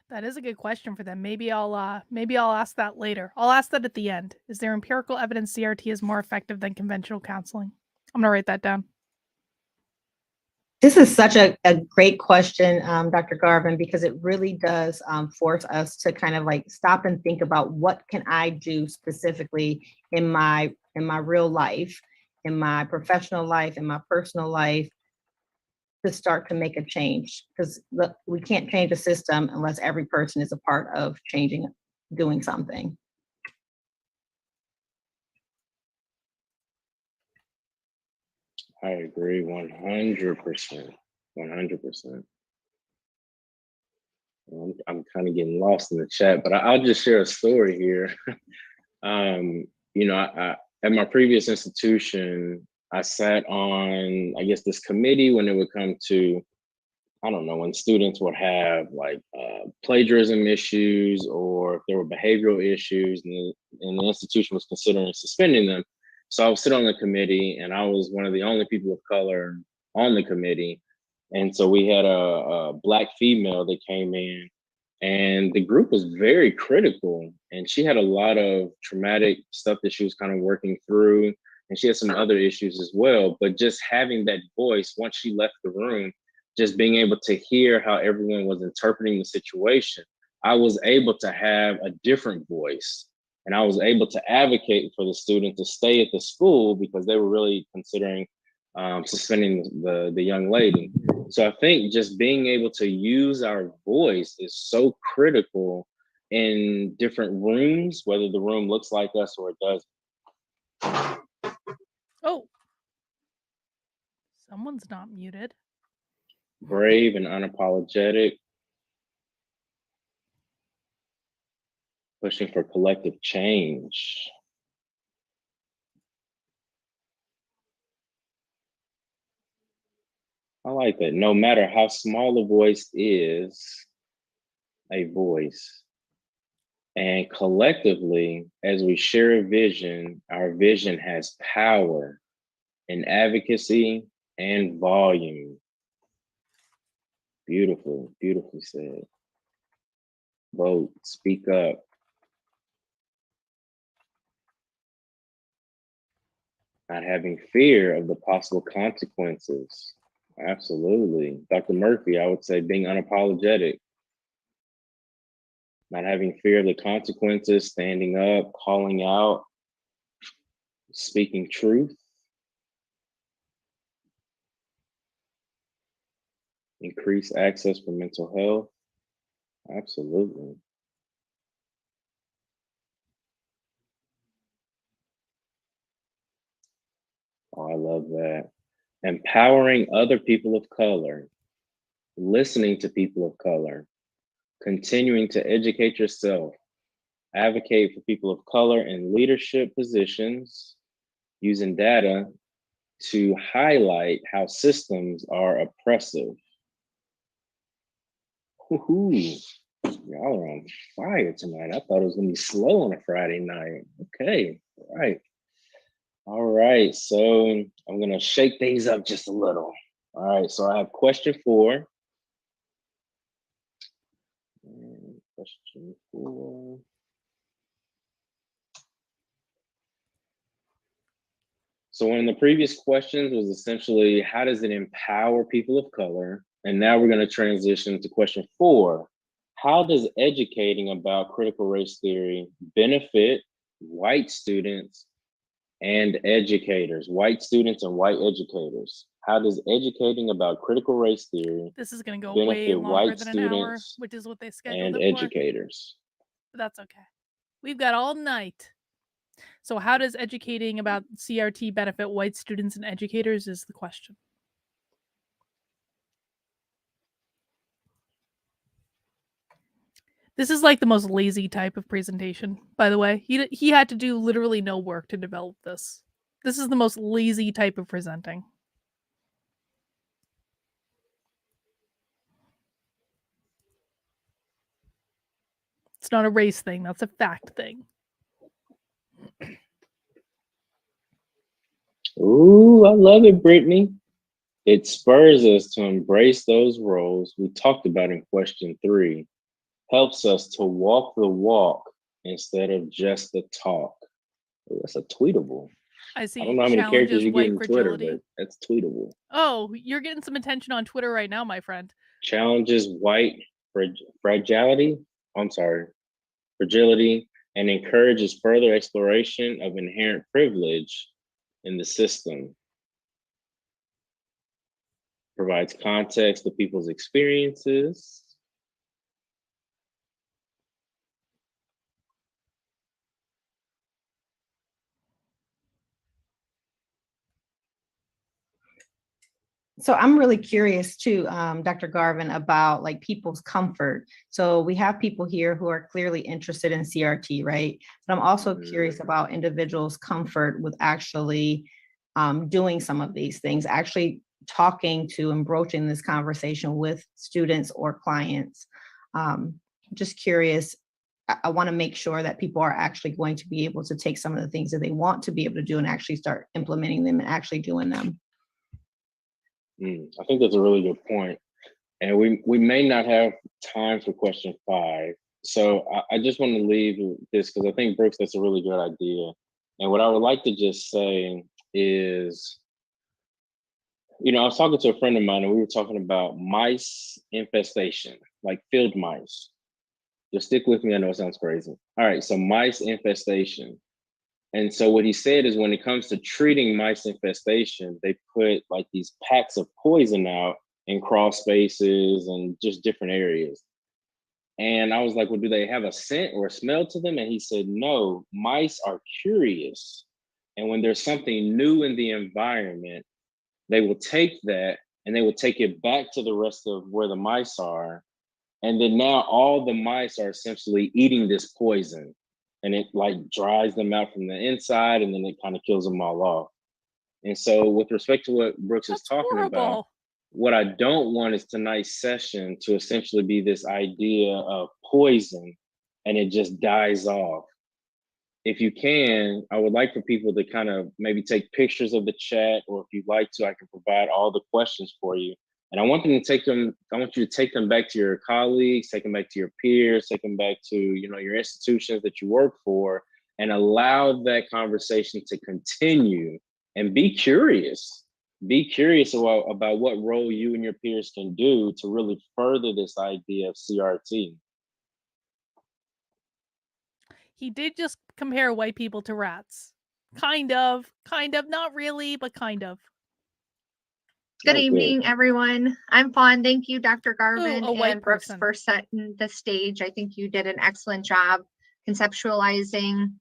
That is a good question for them. Maybe I'll ask that later. I'll ask that at the end. Is there empirical evidence CRT is more effective than conventional counseling? I'm gonna write that down. This is such a great question, Dr. Garvin, because it really does force us to kind of like stop and think about what can I do specifically in my real life, in my professional life, in my personal life, to start to make a change. Because we can't change a system unless every person is a part of changing, doing something. I agree 100%. 100%. I'm kind of getting lost in the chat, but I'll just share a story here. I at my previous institution, I sat on, I guess, this committee when it would come to, I don't know, when students would have like plagiarism issues or if there were behavioral issues and the institution was considering suspending them. So I was sitting on the committee and I was one of the only people of color on the committee. And so we had a Black female that came in and the group was very critical and she had a lot of traumatic stuff that she was kind of working through. And she had some other issues as well, but just having that voice once she left the room, just being able to hear how everyone was interpreting the situation, I was able to have a different voice. And I was able to advocate for the student to stay at the school because they were really considering suspending the young lady. So I think just being able to use our voice is so critical in different rooms, whether the room looks like us or it doesn't. Oh, someone's not muted. Brave and unapologetic, pushing for collective change. I like that. No matter how small a voice is, a voice. And collectively, as we share a vision, our vision has power in advocacy and volume. Beautiful, beautifully said. Vote, speak up. Not having fear of the possible consequences. Absolutely. Dr. Murphy, I would say being unapologetic. Not having fear of the consequences, standing up, calling out, speaking truth. Increase access for mental health. Absolutely. Oh, I love that. Empowering other people of color, listening to people of color, continuing to educate yourself, advocate for people of color in leadership positions, using data to highlight how systems are oppressive. Woohoo. Y'all are on fire tonight. I thought it was gonna be slow on a Friday night. Okay, all right. All right, so I'm gonna shake things up just a little. All right, so I have question 4. Question 4. So one of the previous questions was essentially, how does it empower people of color? And now we're gonna transition to question 4. How does educating about critical race theory benefit white students and educators, white students and white educators? How does educating about critical race theory This is going to go way benefit longer white than an hour, students which is what they scheduled and it for. educators? But that's okay. We've got all night. So how does educating about CRT benefit white students and educators is the question. This is like the most lazy type of presentation, by the way. He had to do literally no work to develop this. This is the most lazy type of presenting. It's not a race thing. That's a fact thing. Ooh, I love it, Brittany. It spurs us to embrace those roles we talked about in question 3. Helps us to walk the walk instead of just the talk. Ooh, that's a tweetable. I see. I don't know how many characters you get in Twitter, fragility. but that's tweetable. Oh, you're getting some attention on Twitter right now, my friend. Challenges white fragility. I'm sorry, fragility, and encourages further exploration of inherent privilege in the system. Provides context to people's experiences. So I'm really curious too, Dr. Garvin, about like people's comfort. So we have people here who are clearly interested in CRT, right? But I'm also curious about individuals' comfort with actually doing some of these things, actually talking to and broaching this conversation with students or clients. Just curious. I want to make sure that people are actually going to be able to take some of the things that they want to be able to do and actually start implementing them and actually doing them. I think that's a really good point. And we may not have time for question 5. So I just want to leave with this because I think, Brooks, that's a really good idea. And what I would like to just say is, I was talking to a friend of mine and we were talking about mice infestation, like field mice. Just stick with me. I know it sounds crazy. All right, so mice infestation. And so what he said is when it comes to treating mice infestation, they put like these packs of poison out in crawl spaces and just different areas. And I was like, well, do they have a scent or a smell to them? And he said, no, mice are curious. And when there's something new in the environment, they will take that and they will take it back to the rest of where the mice are. And then now all the mice are essentially eating this poison and it like dries them out from the inside and then it kind of kills them all off. And so with respect to what Brooks is talking about, what I don't want is tonight's session to essentially be this idea of poison and it just dies off. If you can, I would like for people to kind of maybe take pictures of the chat, or if you'd like to, I can provide all the questions for you. And I want you to take them back to your colleagues, take them back to your peers, take them back to, your institutions that you work for, and allow that conversation to continue and be curious. Be curious about what role you and your peers can do to really further this idea of CRT. He did just compare white people to rats. Kind of, not really, but kind of. Good evening, everyone. I'm Fawn. Thank you, Dr. Garvin and Brooks, for setting the stage. I think you did an excellent job conceptualizing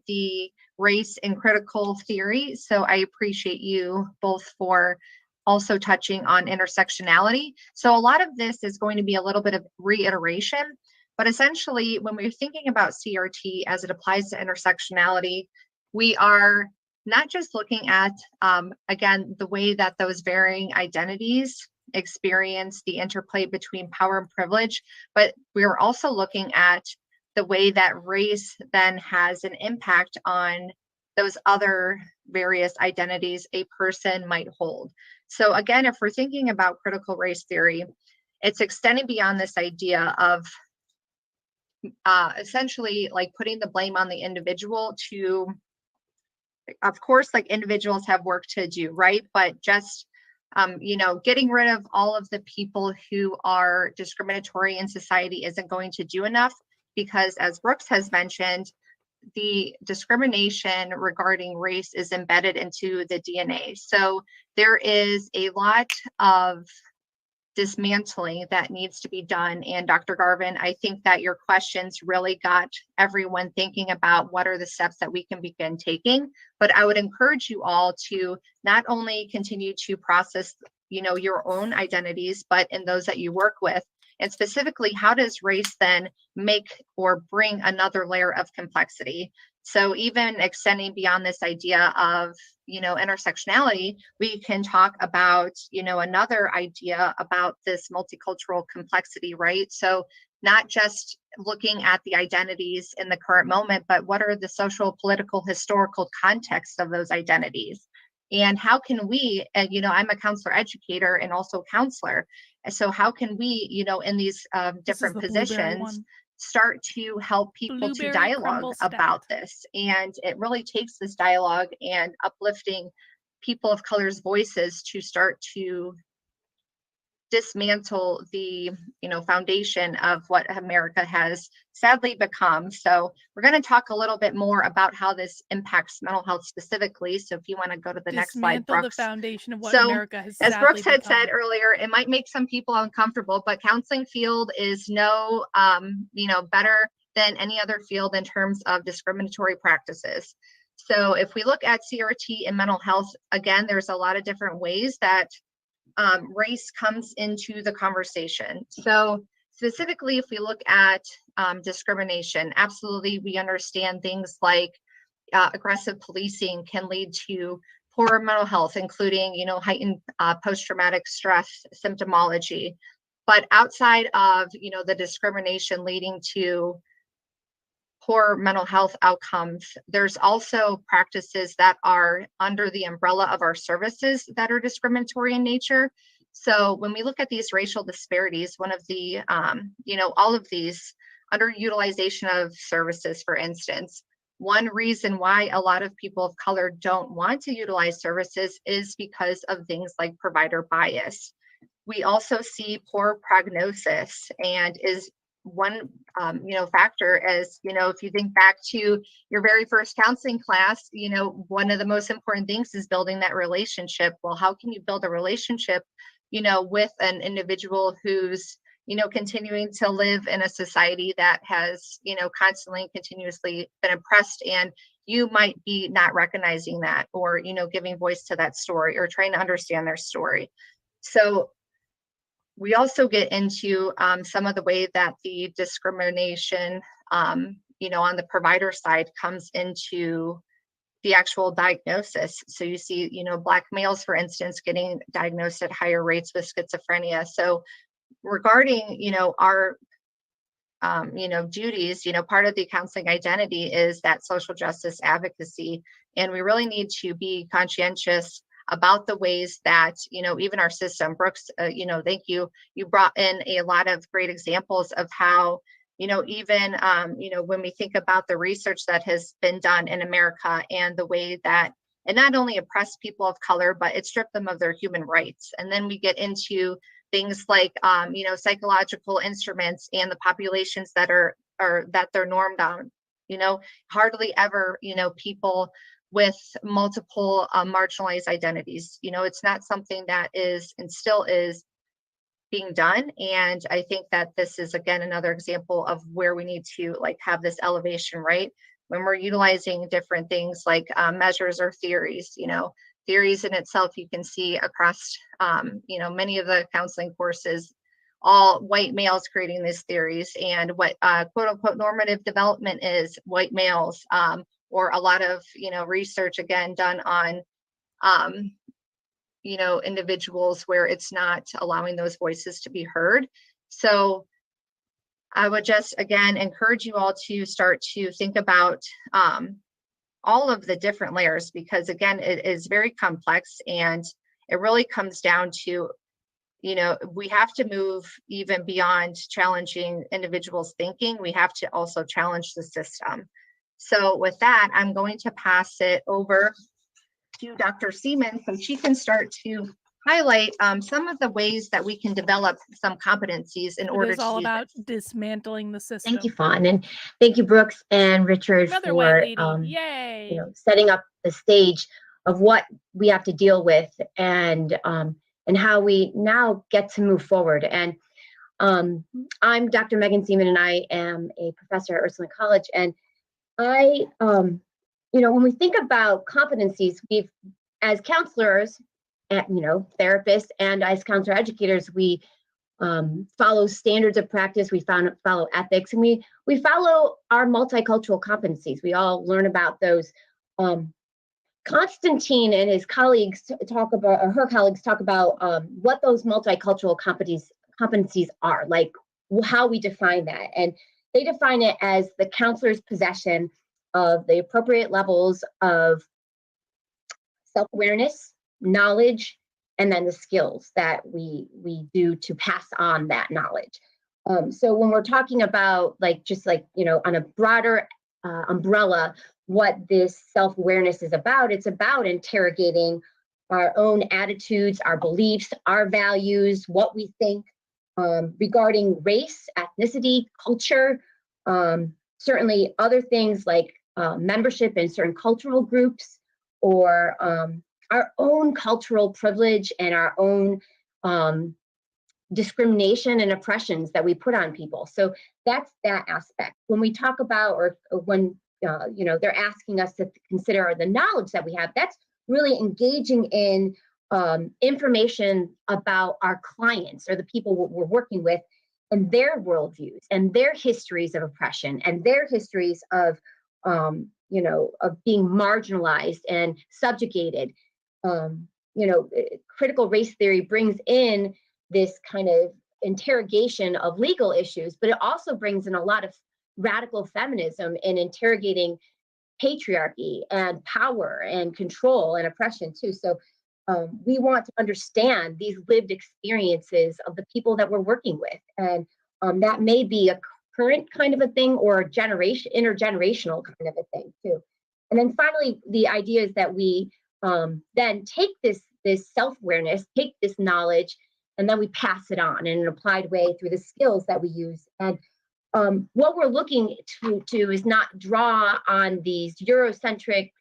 the race and critical theory. So I appreciate you both for also touching on intersectionality. So a lot of this is going to be a little bit of reiteration, but essentially when we're thinking about CRT as it applies to intersectionality, we are not just looking at, again, the way that those varying identities experience the interplay between power and privilege, but we're also looking at the way that race then has an impact on those other various identities a person might hold. So again, if we're thinking about critical race theory, it's extending beyond this idea of essentially like putting the blame on the individual to, of course, like individuals have work to do, right? But just, getting rid of all of the people who are discriminatory in society isn't going to do enough because, as Brooks has mentioned, the discrimination regarding race is embedded into the DNA. So there is a lot of dismantling that needs to be done. And Dr. Garvin, I think that your questions really got everyone thinking about what are the steps that we can begin taking. But I would encourage you all to not only continue to process, your own identities, but in those that you work with. And specifically, how does race then make or bring another layer of complexity? So even extending beyond this idea of, intersectionality, we can talk about, another idea about this multicultural complexity, right? So not just looking at the identities in the current moment, but what are the social, political, historical contexts of those identities? And how can we, and I'm a counselor educator and also counselor. So how can we, in these different positions, start to help people to dialogue about this? And it really takes this dialogue and uplifting people of color's voices to start to dismantle the foundation of what America has sadly become. So we're going to talk a little bit more about how this impacts mental health specifically. So if you want to go to the next slide, Brooks. The foundation of what so, America has as Brooks had said earlier, it might make some people uncomfortable, but counseling field is no better than any other field in terms of discriminatory practices. So if we look at CRT and mental health, again, there's a lot of different ways that race comes into the conversation. So specifically, if we look at discrimination, absolutely, we understand things like aggressive policing can lead to poorer mental health, including, heightened post-traumatic stress symptomology. But outside of, the discrimination leading to poor mental health outcomes, there's also practices that are under the umbrella of our services that are discriminatory in nature. So when we look at these racial disparities, one of the, all of these underutilization of services, for instance, one reason why a lot of people of color don't want to utilize services is because of things like provider bias. We also see poor prognosis, and is one factor, as if you think back to your very first counseling class, one of the most important things is building that relationship. Well, how can you build a relationship with an individual who's continuing to live in a society that has constantly and continuously been oppressed, and you might be not recognizing that, or giving voice to that story, or trying to understand their story. So we also get into some of the way that the discrimination, on the provider side comes into the actual diagnosis. So you see, Black males, for instance, getting diagnosed at higher rates with schizophrenia. So regarding, our, duties, part of the counseling identity is that social justice advocacy. And we really need to be conscientious about the ways that, even our system, Brooks, thank you. You brought in a lot of great examples of how, even, when we think about the research that has been done in America, and the way that it not only oppressed people of color, but it stripped them of their human rights. And then we get into things like, psychological instruments and the populations that that they're normed on, hardly ever, people with multiple marginalized identities. It's not something that is and still is being done. And I think that this is, again, another example of where we need to have this elevation, right? When we're utilizing different things like measures or theories, theories in itself, you can see across, many of the counseling courses, all white males creating these theories, and what quote unquote normative development is white males, or a lot of, research, again, done on, individuals where it's not allowing those voices to be heard. So I would just, again, encourage you all to start to think about all of the different layers, because, again, it is very complex, and it really comes down to, we have to move even beyond challenging individuals' thinking. We have to also challenge the system. So with that, I'm going to pass it over to Dr. Seaman, so she can start to highlight some of the ways that we can develop some competencies in order to. It's all about dismantling the system. Thank you, Fawn, and thank you, Brooks and Richard, Another for white lady. Yay. Setting up the stage of what we have to deal with, and how we now get to move forward. And I'm Dr. Megan Seaman, and I am a professor at Ursuline College. And I, when we think about competencies, we've, as counselors, therapists, and as counselor educators, we follow standards of practice, we follow ethics, and we follow our multicultural competencies. We all learn about those. Constantine and his colleagues talk about, or her colleagues talk about what those multicultural competencies are, like how we define that. And they define it as the counselor's possession of the appropriate levels of self-awareness, knowledge, and then the skills that we do to pass on that knowledge. So when we're talking about on a broader umbrella, what this self-awareness is about, it's about interrogating our own attitudes, our beliefs, our values, what we think regarding race, ethnicity, culture, certainly other things like membership in certain cultural groups, or our own cultural privilege and our own discrimination and oppressions that we put on people. So that's that aspect. When we talk about, or when they're asking us to consider the knowledge that we have, that's really engaging in information about our clients or the people we're working with and their worldviews and their histories of oppression and their histories of, of being marginalized and subjugated. Critical race theory brings in this kind of interrogation of legal issues, but it also brings in a lot of radical feminism in interrogating patriarchy and power and control and oppression too. So we want to understand these lived experiences of the people that we're working with. And that may be a current kind of a thing or a intergenerational kind of a thing too. And then finally, the idea is that we then take this self-awareness, take this knowledge, and then we pass it on in an applied way through the skills that we use. And what we're looking to is not draw on these Eurocentric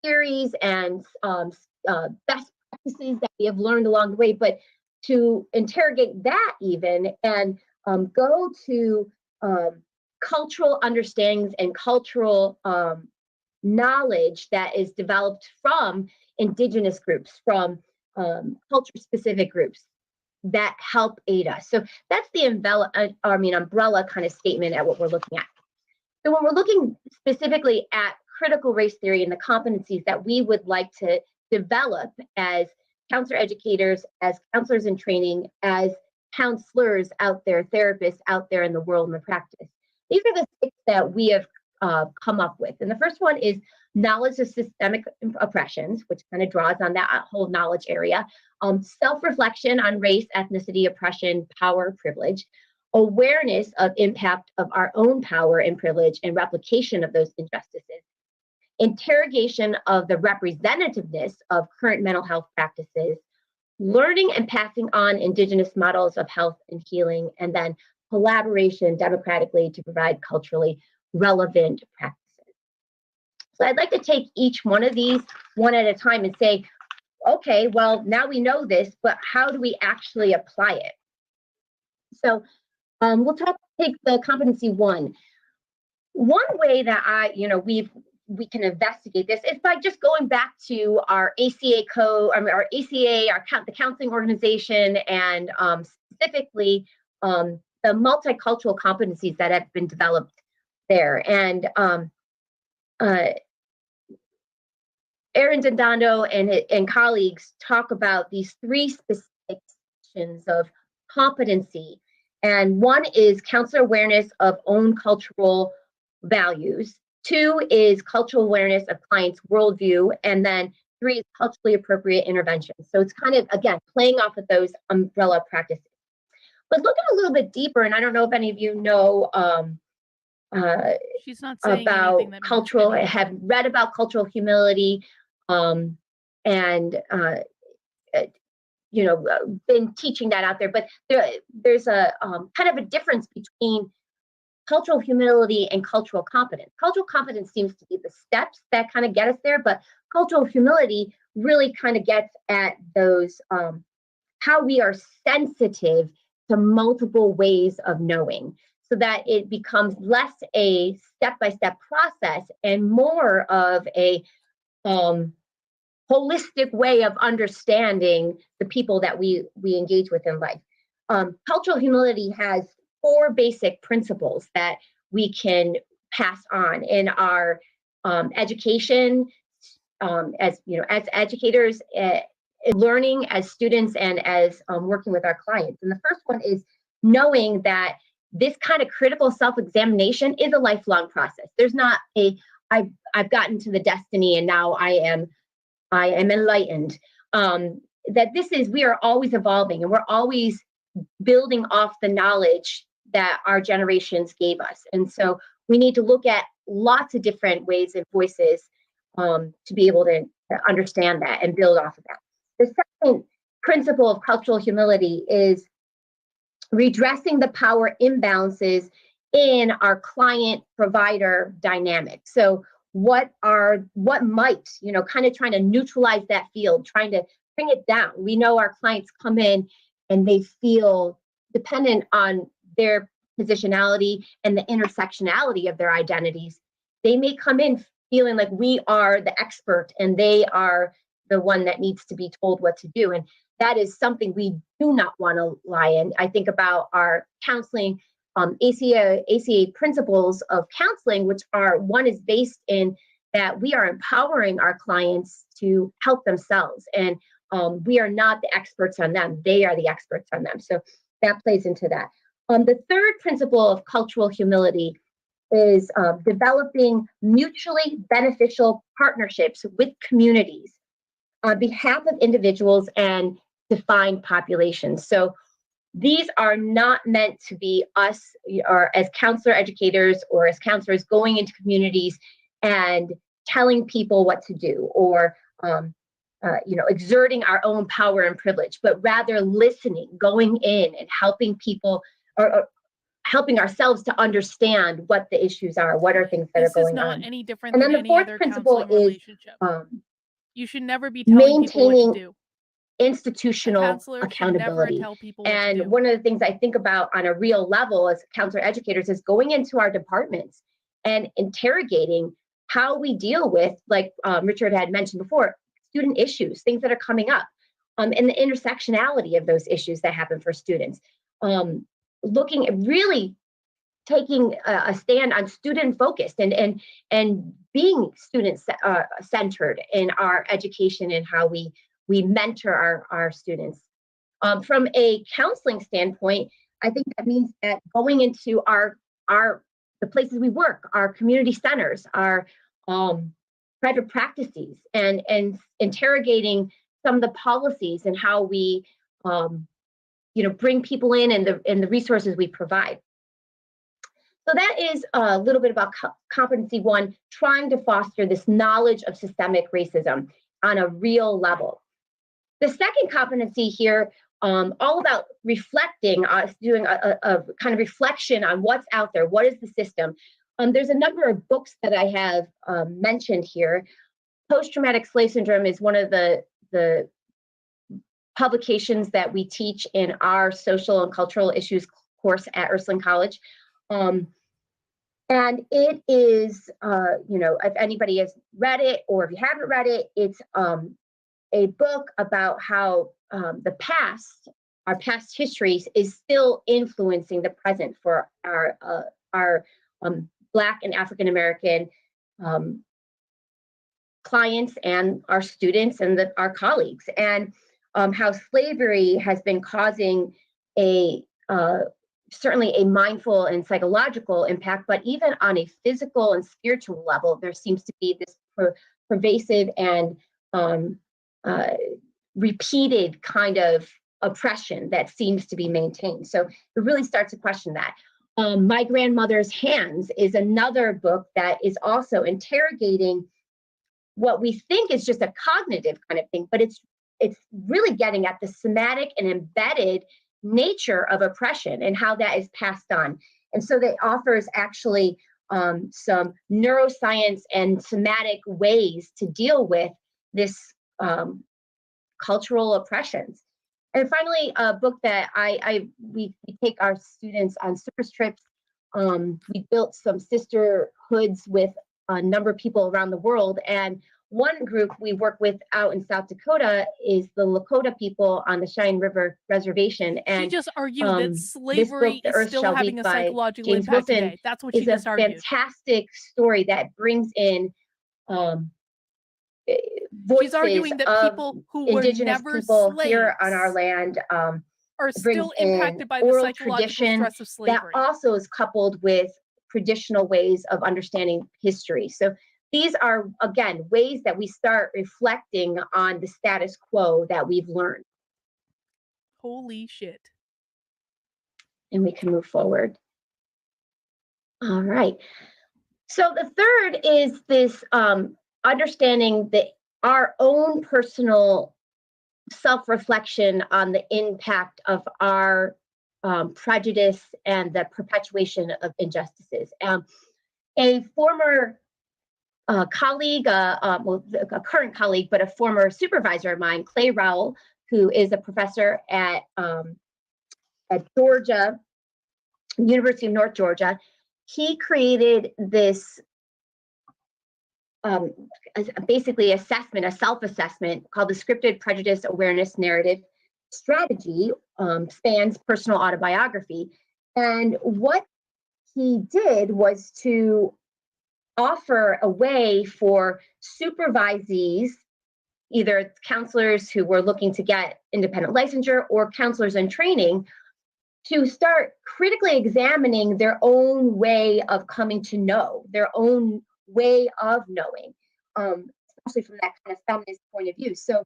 theories and best practices that we have learned along the way, but to interrogate that even and go to cultural understandings and cultural knowledge that is developed from indigenous groups, from culture-specific groups that help aid us. So that's the umbrella kind of statement at what we're looking at. So when we're looking specifically at critical race theory and the competencies that we would like to develop as counselor educators, as counselors in training, as counselors out there, therapists out there in the world and the practice, these are the 6 that we have come up with. And the first one is knowledge of systemic oppressions, which kind of draws on that whole knowledge area. Self-reflection on race, ethnicity, oppression, power, privilege. Awareness of impact of our own power and privilege and replication of those injustices. Interrogation of the representativeness of current mental health practices. Learning and passing on indigenous models of health and healing. And then collaboration democratically to provide culturally relevant practices. So I'd like to take each one of these one at a time and say, okay, well, now we know this, but how do we actually apply it? So we'll take the competency 1. One way that we can investigate this is by just going back to our ACA code, our ACA, the counseling organization, and specifically the multicultural competencies that have been developed there. And Aaron Dindando and colleagues talk about these 3 specific sections of competency. And 1 is counselor awareness of own cultural values. 2 is cultural awareness of clients' worldview. And then 3 is culturally appropriate intervention. So it's kind of, again, playing off of those umbrella practices. But looking a little bit deeper, and I don't know if any of you know she's not saying about that cultural, have read about cultural humility, and been teaching that out there. But there's a kind of a difference between cultural humility and cultural competence. Cultural competence seems to be the steps that kind of get us there, but cultural humility really kind of gets at those how we are sensitive to multiple ways of knowing, so that it becomes less a step-by-step process and more of a holistic way of understanding the people that we engage with in life. Cultural humility has 4 basic principles that we can pass on in our education, as educators, learning as students, and as working with our clients. And the first one is knowing that this kind of critical self-examination is a lifelong process. There's not I've gotten to the destiny and now I am enlightened. That we are always evolving and we're always building off the knowledge that our generations gave us. And so we need to look at lots of different ways and voices to be able to understand that and build off of that. The second principle of cultural humility is redressing the power imbalances in our client-provider dynamic. So what might, kind of trying to neutralize that field, trying to bring it down. We know our clients come in and they feel dependent on their positionality and the intersectionality of their identities. They may come in feeling like we are the expert and they are the one that needs to be told what to do. And that is something we do not want to lie in. I think about our counseling, ACA principles of counseling, which are, one is based in that we are empowering our clients to help themselves. And we are not the experts on them. They are the experts on them. So that plays into that. The third principle of cultural humility is developing mutually beneficial partnerships with communities on behalf of individuals and defined populations. So these are not meant to be us, or as counselor educators or as counselors going into communities and telling people what to do, or exerting our own power and privilege, but rather listening, going in and helping people, or helping ourselves to understand what the issues are, what are things that are going on. This is not any different And than then the any fourth other principle counseling is relationship. You should never be telling people what to maintaining do. institutional Counselor should never accountability. tell people what to And do. one of the things I think about on a real level as counselor educators is going into our departments and interrogating how we deal with, like Richard had mentioned before, student issues, things that are coming up, and the intersectionality of those issues that happen for students. Looking at really taking a stand on student focused and being student centered in our education and how we mentor our students. From a counseling standpoint, I think that means that going into the places we work, our community centers, our private practices, and interrogating some of the policies and how we bring people in and the resources we provide. So that is a little bit about competency one, trying to foster this knowledge of systemic racism on a real level. The second competency here, all about reflecting, doing a kind of reflection on what's out there, what is the system. There's a number of books that I have mentioned here. Post-traumatic slave syndrome is one of the publications that we teach in our social and cultural issues course at Ursuline College. And it is, if anybody has read it, or if you haven't read it, it's a book about how the past, our past histories, is still influencing the present for our Black and African American clients and our students and our colleagues, and how slavery has been causing certainly a mindful and psychological impact, but even on a physical and spiritual level, there seems to be this pervasive and repeated kind of oppression that seems to be maintained. So it really starts to question that. My Grandmother's Hands is another book that is also interrogating what we think is just a cognitive kind of thing, but it's really getting at the somatic and embedded nature of oppression and how that is passed on. And so that offers actually some neuroscience and somatic ways to deal with this cultural oppressions. And finally, a book that we take our students on service trips. We built some sisterhoods with a number of people around the world, and one group we work with out in South Dakota is the Lakota people on the Cheyenne River Reservation. And she just argued that slavery book, is still having a psychological James impact Wilson, today. That's what she just argued. It's a fantastic story that brings in voices She's arguing that people who were indigenous never people slaves here on our land are still impacted by the oral psychological tradition stress of slavery. that also is coupled with traditional ways of understanding history. So these are, again, ways that we start reflecting on the status quo that we've learned. Holy shit. And we can move forward. All right. So the third is this understanding that our own personal self-reflection on the impact of our prejudice and the perpetuation of injustices. A former colleague, a current colleague, but a former supervisor of mine, Clay Rowell, who is a professor at Georgia, University of North Georgia, he created this basically assessment, a self-assessment called the Scripted Prejudice Awareness Narrative Strategy, spans personal autobiography. And what he did was to offer a way for supervisees, either counselors who were looking to get independent licensure or counselors in training, to start critically examining their own way of coming to know, their own way of knowing, especially from that kind of feminist point of view. So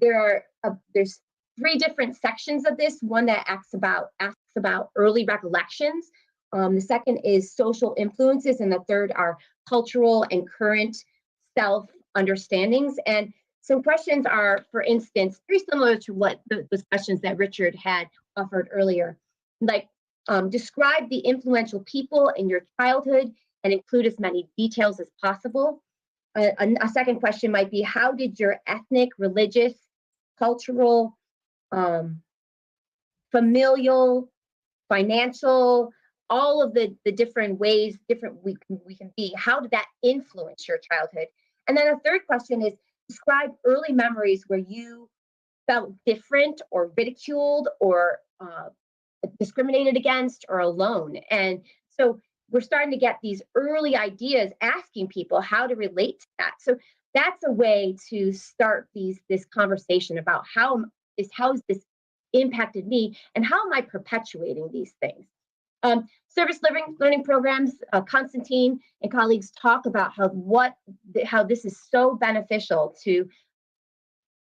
there's 3 different sections of this. One that asks about early recollections. The second is social influences, and the third are cultural and current self-understandings. And some questions are, for instance, very similar to what those questions that Richard had offered earlier, like describe the influential people in your childhood and include as many details as possible. A second question might be, how did your ethnic, religious, cultural, familial, financial, all of the different ways we can be, how did that influence your childhood? And then a third question is, describe early memories where you felt different or ridiculed or discriminated against or alone. And so we're starting to get these early ideas, asking people how to relate to that. So that's a way to start this conversation about how has this impacted me and how am I perpetuating these things. Service learning programs, Constantine and colleagues talk about how this is so beneficial to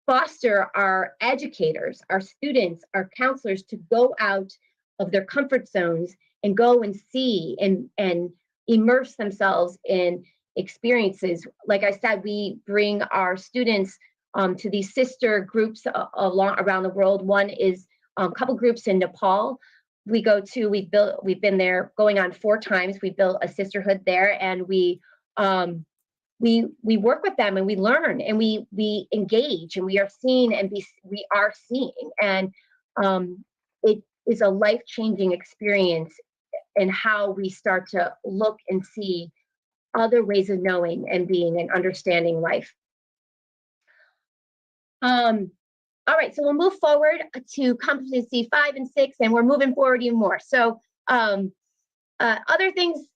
foster our educators, our students, our counselors to go out of their comfort zones and go and see and immerse themselves in experiences. Like I said, we bring our students to these sister groups around the world. One is a couple groups in Nepal. We've been there going on 4 times. We built a sisterhood there, and we work with them and we learn and we engage and we are seen and we are seeing. And it is a life-changing experience in how we start to look and see other ways of knowing and being and understanding life. All right, so we'll move forward to competency 5 and 6, and we're moving forward even more. So other things,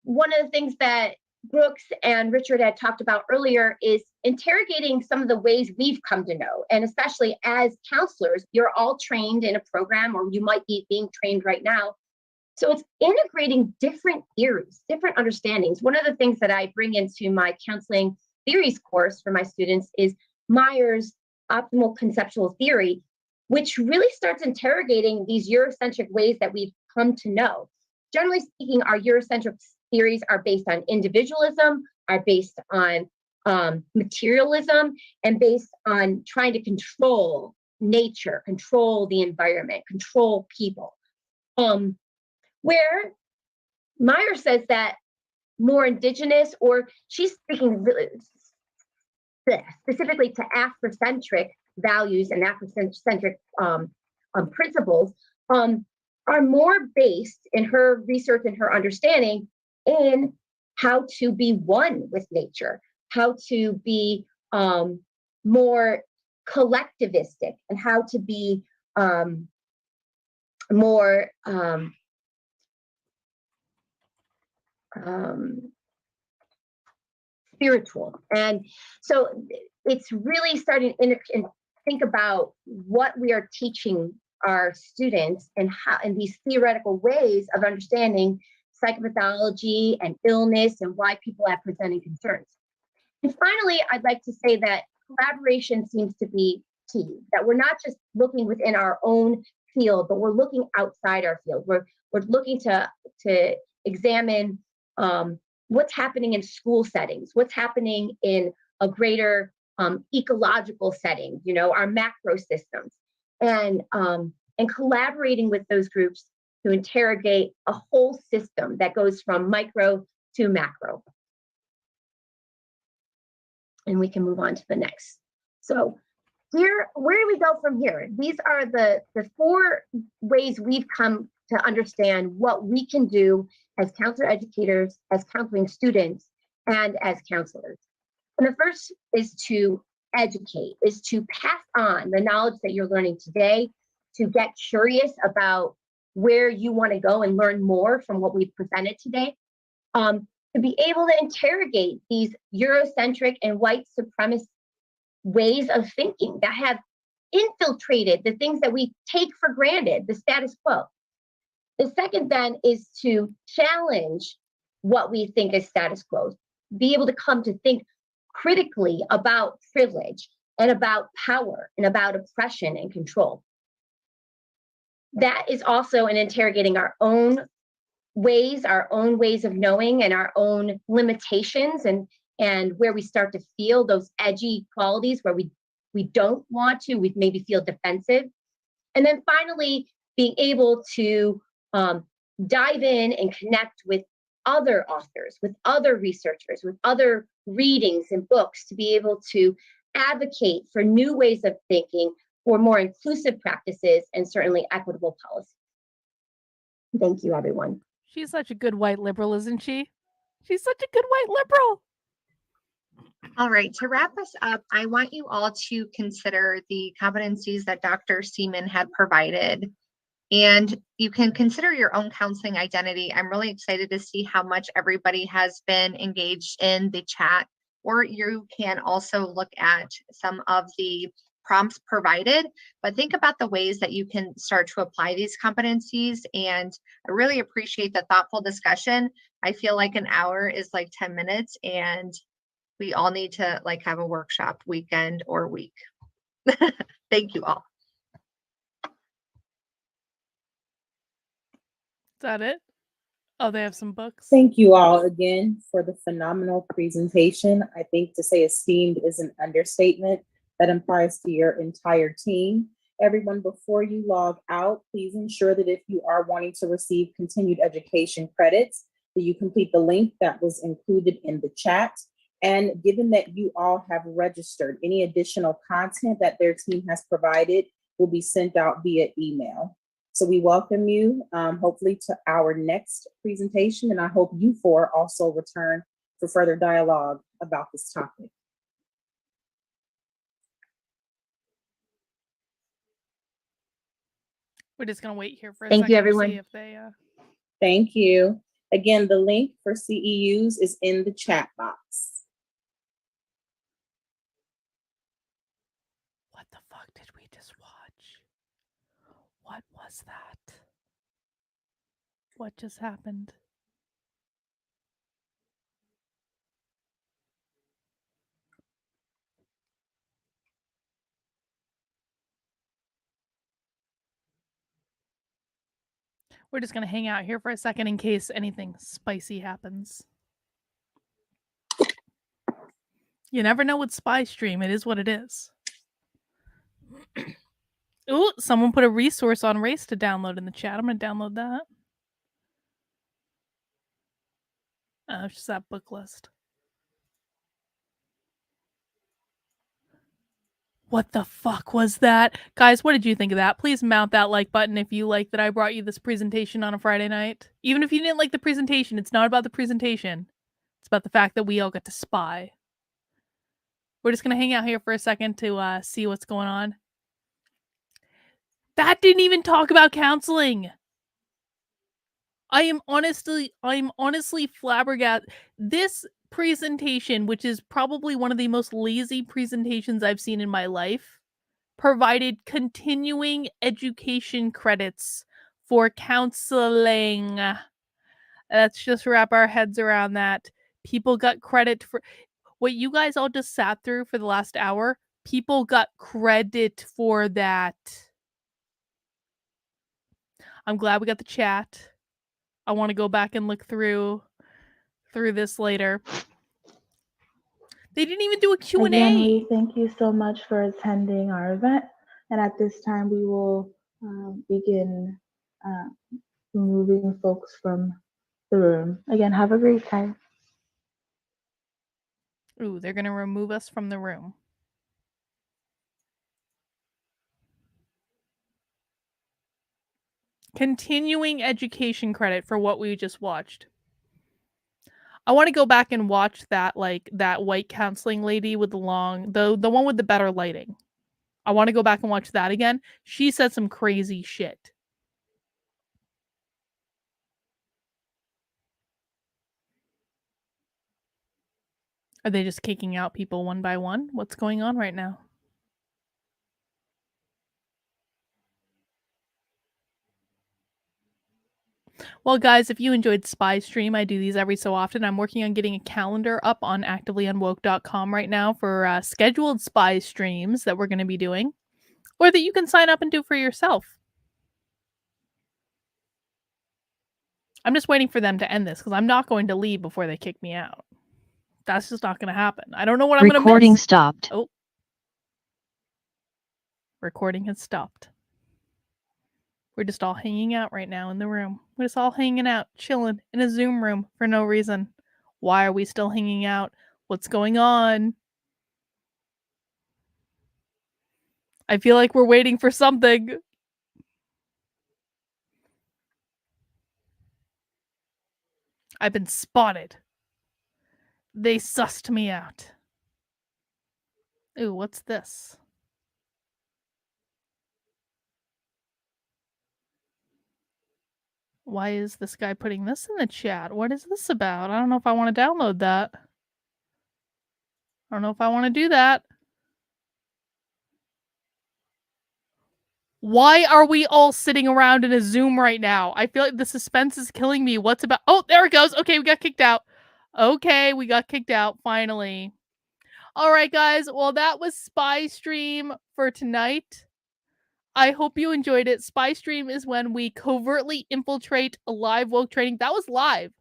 one of the things that Brooks and Richard had talked about earlier is interrogating some of the ways we've come to know. And especially as counselors, you're all trained in a program, or you might be being trained right now. So it's integrating different theories, different understandings. One of the things that I bring into my counseling theories course for my students is Myers' optimal conceptual theory, which really starts interrogating these Eurocentric ways that we've come to know. Generally speaking, our Eurocentric theories are based on individualism, are based on materialism, and based on trying to control nature, control the environment, control people. Where Myers says that more indigenous, or she's speaking really specifically to Afrocentric values and Afrocentric principles, are more based in her research and her understanding in how to be one with nature, how to be more collectivistic, and how to be more spiritual. And so it's really starting to think about what we are teaching our students and how, and these theoretical ways of understanding psychopathology and illness and why people have presenting concerns. And finally, I'd like to say that collaboration seems to be key, that we're not just looking within our own field, but we're looking outside our field. We're looking to examine what's happening in school settings, what's happening in a greater ecological setting, our macro systems, and collaborating with those groups to interrogate a whole system that goes from micro to macro. And we can move on to the next. So here, where do we go from here? These are the 4 ways we've come to understand what we can do as counselor educators, as counseling students, and as counselors. And the first is to educate, is to pass on the knowledge that you're learning today, to get curious about where you want to go and learn more from what we've presented today, to be able to interrogate these Eurocentric and white supremacist ways of thinking that have infiltrated the things that we take for granted, the status quo. The second then is to challenge what we think is status quo, be able to come to think critically about privilege and about power and about oppression and control. That is also in interrogating our own ways of knowing and our own limitations and where we start to feel those edgy qualities where we don't want to, we maybe feel defensive. And then finally, being able to dive in and connect with other authors, with other researchers, with other readings and books to be able to advocate for new ways of thinking, for more inclusive practices, and certainly equitable policy. Thank you, everyone. She's such a good white liberal, isn't she? She's such a good white liberal. All right, to wrap us up, I want you all to consider the competencies that Dr. Seaman had provided. And you can consider your own counseling identity. I'm really excited to see how much everybody has been engaged in the chat, or you can also look at some of the prompts provided, but think about the ways that you can start to apply these competencies. And I really appreciate the thoughtful discussion. I feel like an hour is like 10 minutes and we all need to like have a workshop weekend or week. Thank you all. Is that it? Oh, they have some books. Thank you all again for the phenomenal presentation. I think to say esteemed is an understatement. That applies to your entire team. Everyone, before you log out, please ensure that if you are wanting to receive continued education credits, that you complete the link that was included in the chat. And given that you all have registered, any additional content that their team has provided will be sent out via email. So we welcome you, hopefully, to our next presentation. And I hope you four also return for further dialogue about this topic. We're just going to wait here for a Thank second you, everyone. to see if they... Thank you. Again, the link for CEUs is in the chat box. What the fuck did we just watch? What was that? What just happened? We're just going to hang out here for a second in case anything spicy happens. You never know with Spy Stream. It is what it is. Ooh, someone put a resource on race to download in the chat. I'm going to download that. Oh, it's just that book list. What the fuck was that? Guys, what did you think of that? Please mount that like button if you like that I brought you this presentation on a Friday night. Even if you didn't like the presentation, it's not about the presentation. It's about the fact that we all get to spy. We're just going to hang out here for a second to see what's going on. That didn't even talk about counseling. I am honestly flabbergasted. This presentation, which is probably one of the most lazy presentations I've seen in my life, provided continuing education credits for counseling. Let's just wrap our heads around that. People got credit for what you guys all just sat through for the last hour. People got credit for that. I'm glad we got the chat. I want to go back and look through this later. They didn't even do a Q&A. Again, we thank you so much for attending our event. And at this time, we will begin removing folks from the room. Again, have a great time. Ooh, they're going to remove us from the room. Continuing education credit for what we just watched. I want to go back and watch that, like, that white counseling lady with the long, the one with the better lighting. I want to go back and watch that again. She said some crazy shit. Are they just kicking out people one by one? What's going on right now? Well, guys, if you enjoyed Spy Stream, I do these every so often. I'm working on getting a calendar up on activelyunwoke.com right now for scheduled Spy Streams that we're going to be doing, or that you can sign up and do for yourself. I'm just waiting for them to end this because I'm not going to leave before they kick me out. That's just not going to happen. I don't know what I'm going to miss. Recording stopped. Oh. Recording has stopped. We're just all hanging out right now in the room. We're just all hanging out, chilling in a Zoom room for no reason. Why are we still hanging out? What's going on? I feel like we're waiting for something. I've been spotted. They sussed me out. Ooh, what's this? Why is this guy putting this in the chat? What is this about? I don't know if I want to download that. I don't know if I want to do that. Why are we all sitting around in a Zoom right now? I feel like the suspense is killing me. What's about? Oh, there it goes. Okay, we got kicked out. Okay, we got kicked out finally. All right, guys. Well, that was Spy Stream for tonight. I hope you enjoyed it. Spy Stream is when we covertly infiltrate a live woke training. That was live.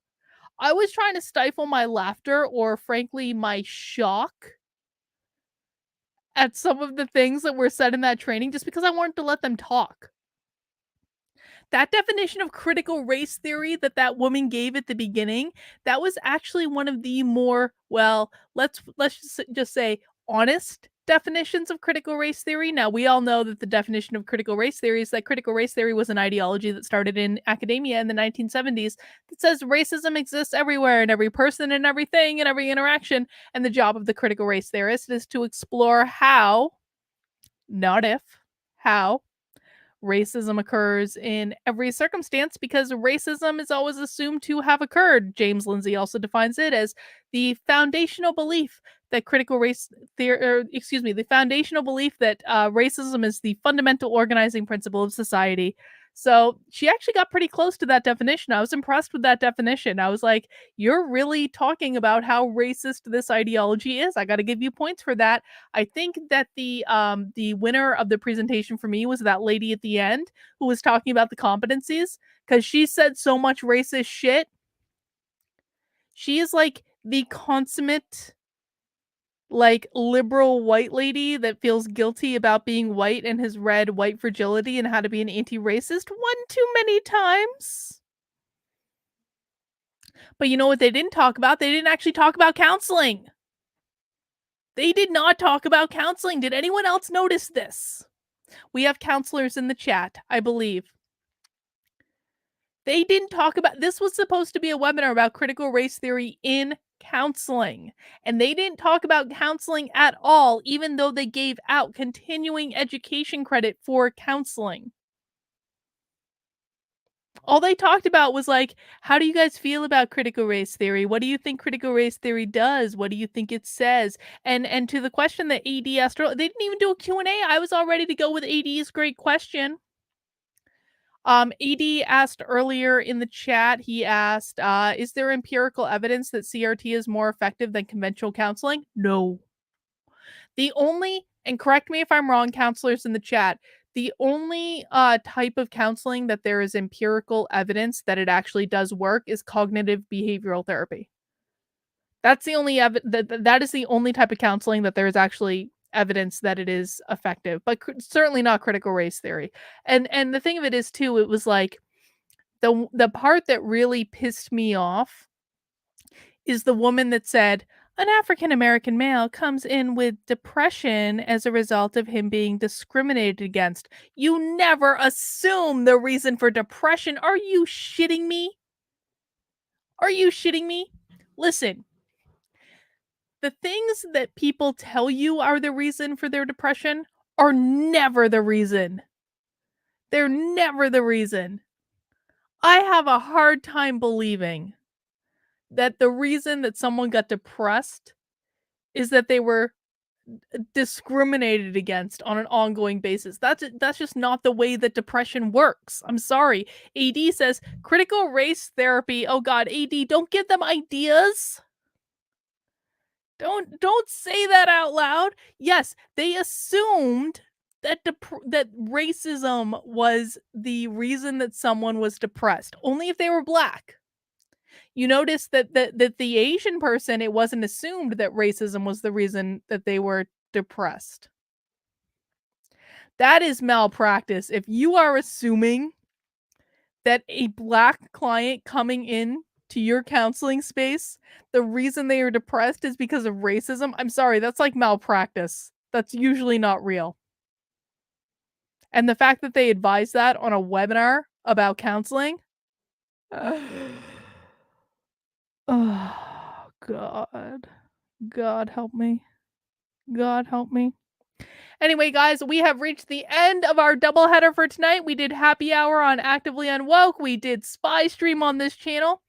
I was trying to stifle my laughter, or frankly, my shock at some of the things that were said in that training, just because I wanted to let them talk. That definition of critical race theory that woman gave at the beginning, that was actually one of the more, well, let's just say honest definitions of critical race theory. Now, we all know that the definition of critical race theory is that critical race theory was an ideology that started in academia in the 1970s that says racism exists everywhere, in every person and everything and every interaction. And the job of the critical race theorist is to explore how, not if, how racism occurs in every circumstance, because racism is always assumed to have occurred. James Lindsay also defines it as the foundational belief that the foundational belief that racism is the fundamental organizing principle of society. So she actually got pretty close to that definition. I was impressed with that definition. I was like, you're really talking about how racist this ideology is. I got to give you points for that. I think that the winner of the presentation for me was that lady at the end who was talking about the competencies, because she said so much racist shit. She is like the consummate, like, liberal white lady that feels guilty about being white and has read White Fragility and How to Be an Anti-Racist one too many times. But you know what they didn't talk about? They didn't actually talk about counseling. They did not talk about counseling. Did anyone else notice this? We have counselors in the chat, I believe. They didn't talk about, this was supposed to be a webinar about critical race theory in counseling. And they didn't talk about counseling at all, even though they gave out continuing education credit for counseling. All they talked about was like, how do you guys feel about critical race theory? What do you think critical race theory does? What do you think it says? And to the question that AD asked earlier, they didn't even do a Q&A. I was all ready to go with AD's great question. AD asked earlier in the chat, he asked, is there empirical evidence that CRT is more effective than conventional counseling? No. The only, and correct me if I'm wrong, counselors in the chat, the only type of counseling that there is empirical evidence that it actually does work is cognitive behavioral therapy. That's the only that is the only type of counseling that there is actually evidence that it is effective, but certainly not critical race theory. And the thing of it is too, it was like the part that really pissed me off is the woman that said, an African-American male comes in with depression as a result of him being discriminated against. You never assume the reason for depression. Are you shitting me? Are you shitting me? Listen, the things that people tell you are the reason for their depression are never the reason. They're never the reason. I have a hard time believing that the reason that someone got depressed is that they were discriminated against on an ongoing basis. That's just not the way that depression works. I'm sorry. AD says critical race therapy. Oh God, AD, don't give them ideas. Don't say that out loud. Yes, they assumed that that racism was the reason that someone was depressed. Only if they were black. You notice that the Asian person, it wasn't assumed that racism was the reason that they were depressed. That is malpractice. If you are assuming that a black client coming in to your counseling space, the reason they are depressed is because of racism, I'm sorry, that's like malpractice. That's usually not real. And the fact that they advise that on a webinar about counseling, oh, God. God help me. God help me. Anyway, guys, we have reached the end of our doubleheader for tonight. We did happy hour on Actively Unwoke. We did spy stream on this channel.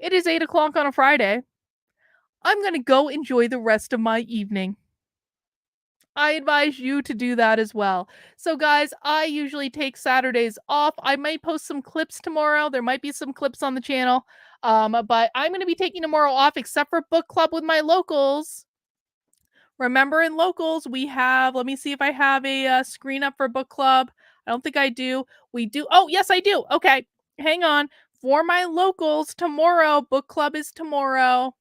It is 8 o'clock on a Friday. I'm going to go enjoy the rest of my evening. I advise you to do that as well. So, guys, I usually take Saturdays off. I might post some clips tomorrow. There might be some clips on the channel. But I'm going to be taking tomorrow off, except for book club with my locals. Remember, in locals, we have, let me see if I have a screen up for book club. I don't think I do. We do. Oh, yes, I do. Okay, hang on. For my locals, tomorrow, book club is tomorrow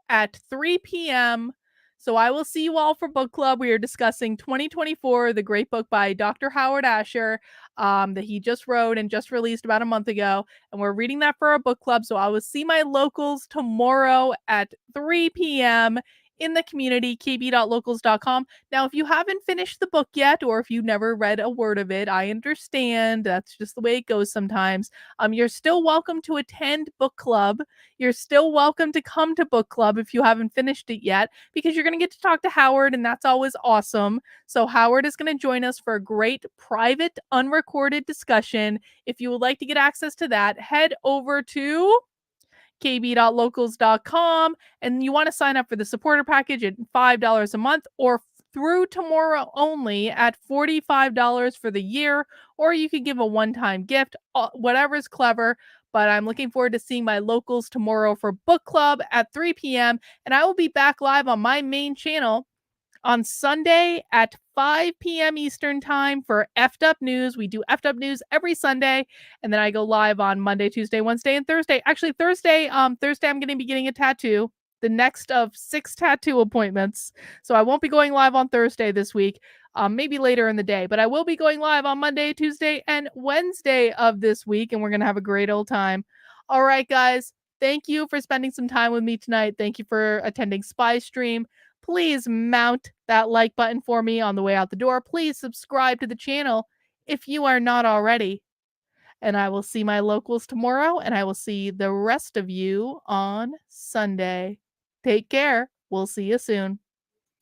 at 3 p.m. So I will see you all for book club. We are discussing 2024, the great book by Dr. Howard Asher that he just wrote and just released about a month ago. And we're reading that for our book club. So I will see my locals tomorrow at 3 p.m. in the community, kb.locals.com. Now, if you haven't finished the book yet, or if you never read a word of it, I understand. That's just the way it goes sometimes. You're still welcome to attend book club. You're still welcome to come to book club if you haven't finished it yet, because you're going to get to talk to Howard, and that's always awesome. So Howard is going to join us for a great private, unrecorded discussion. If you would like to get access to that, head over to kb.locals.com, and you want to sign up for the supporter package at $5 a month, or through tomorrow only at $45 for the year, or you could give a one-time gift, whatever's clever. But I'm looking forward to seeing my locals tomorrow for book club at 3 p.m. And I will be back live on my main channel on Sunday at 5 p.m. Eastern time for Effed Up News. We do Effed Up News every Sunday, and then I go live on Monday, Tuesday, Wednesday, and Thursday. Actually, Thursday I'm going to be getting a tattoo, the next of 6 tattoo appointments. So I won't be going live on Thursday this week, maybe later in the day, but I will be going live on Monday, Tuesday, and Wednesday of this week, and we're going to have a great old time. All right, guys, thank you for spending some time with me tonight. Thank you for attending Spy Stream. Please mount that like button for me on the way out the door. Please subscribe to the channel if you are not already. And I will see my locals tomorrow, and I will see the rest of you on Sunday. Take care. We'll see you soon.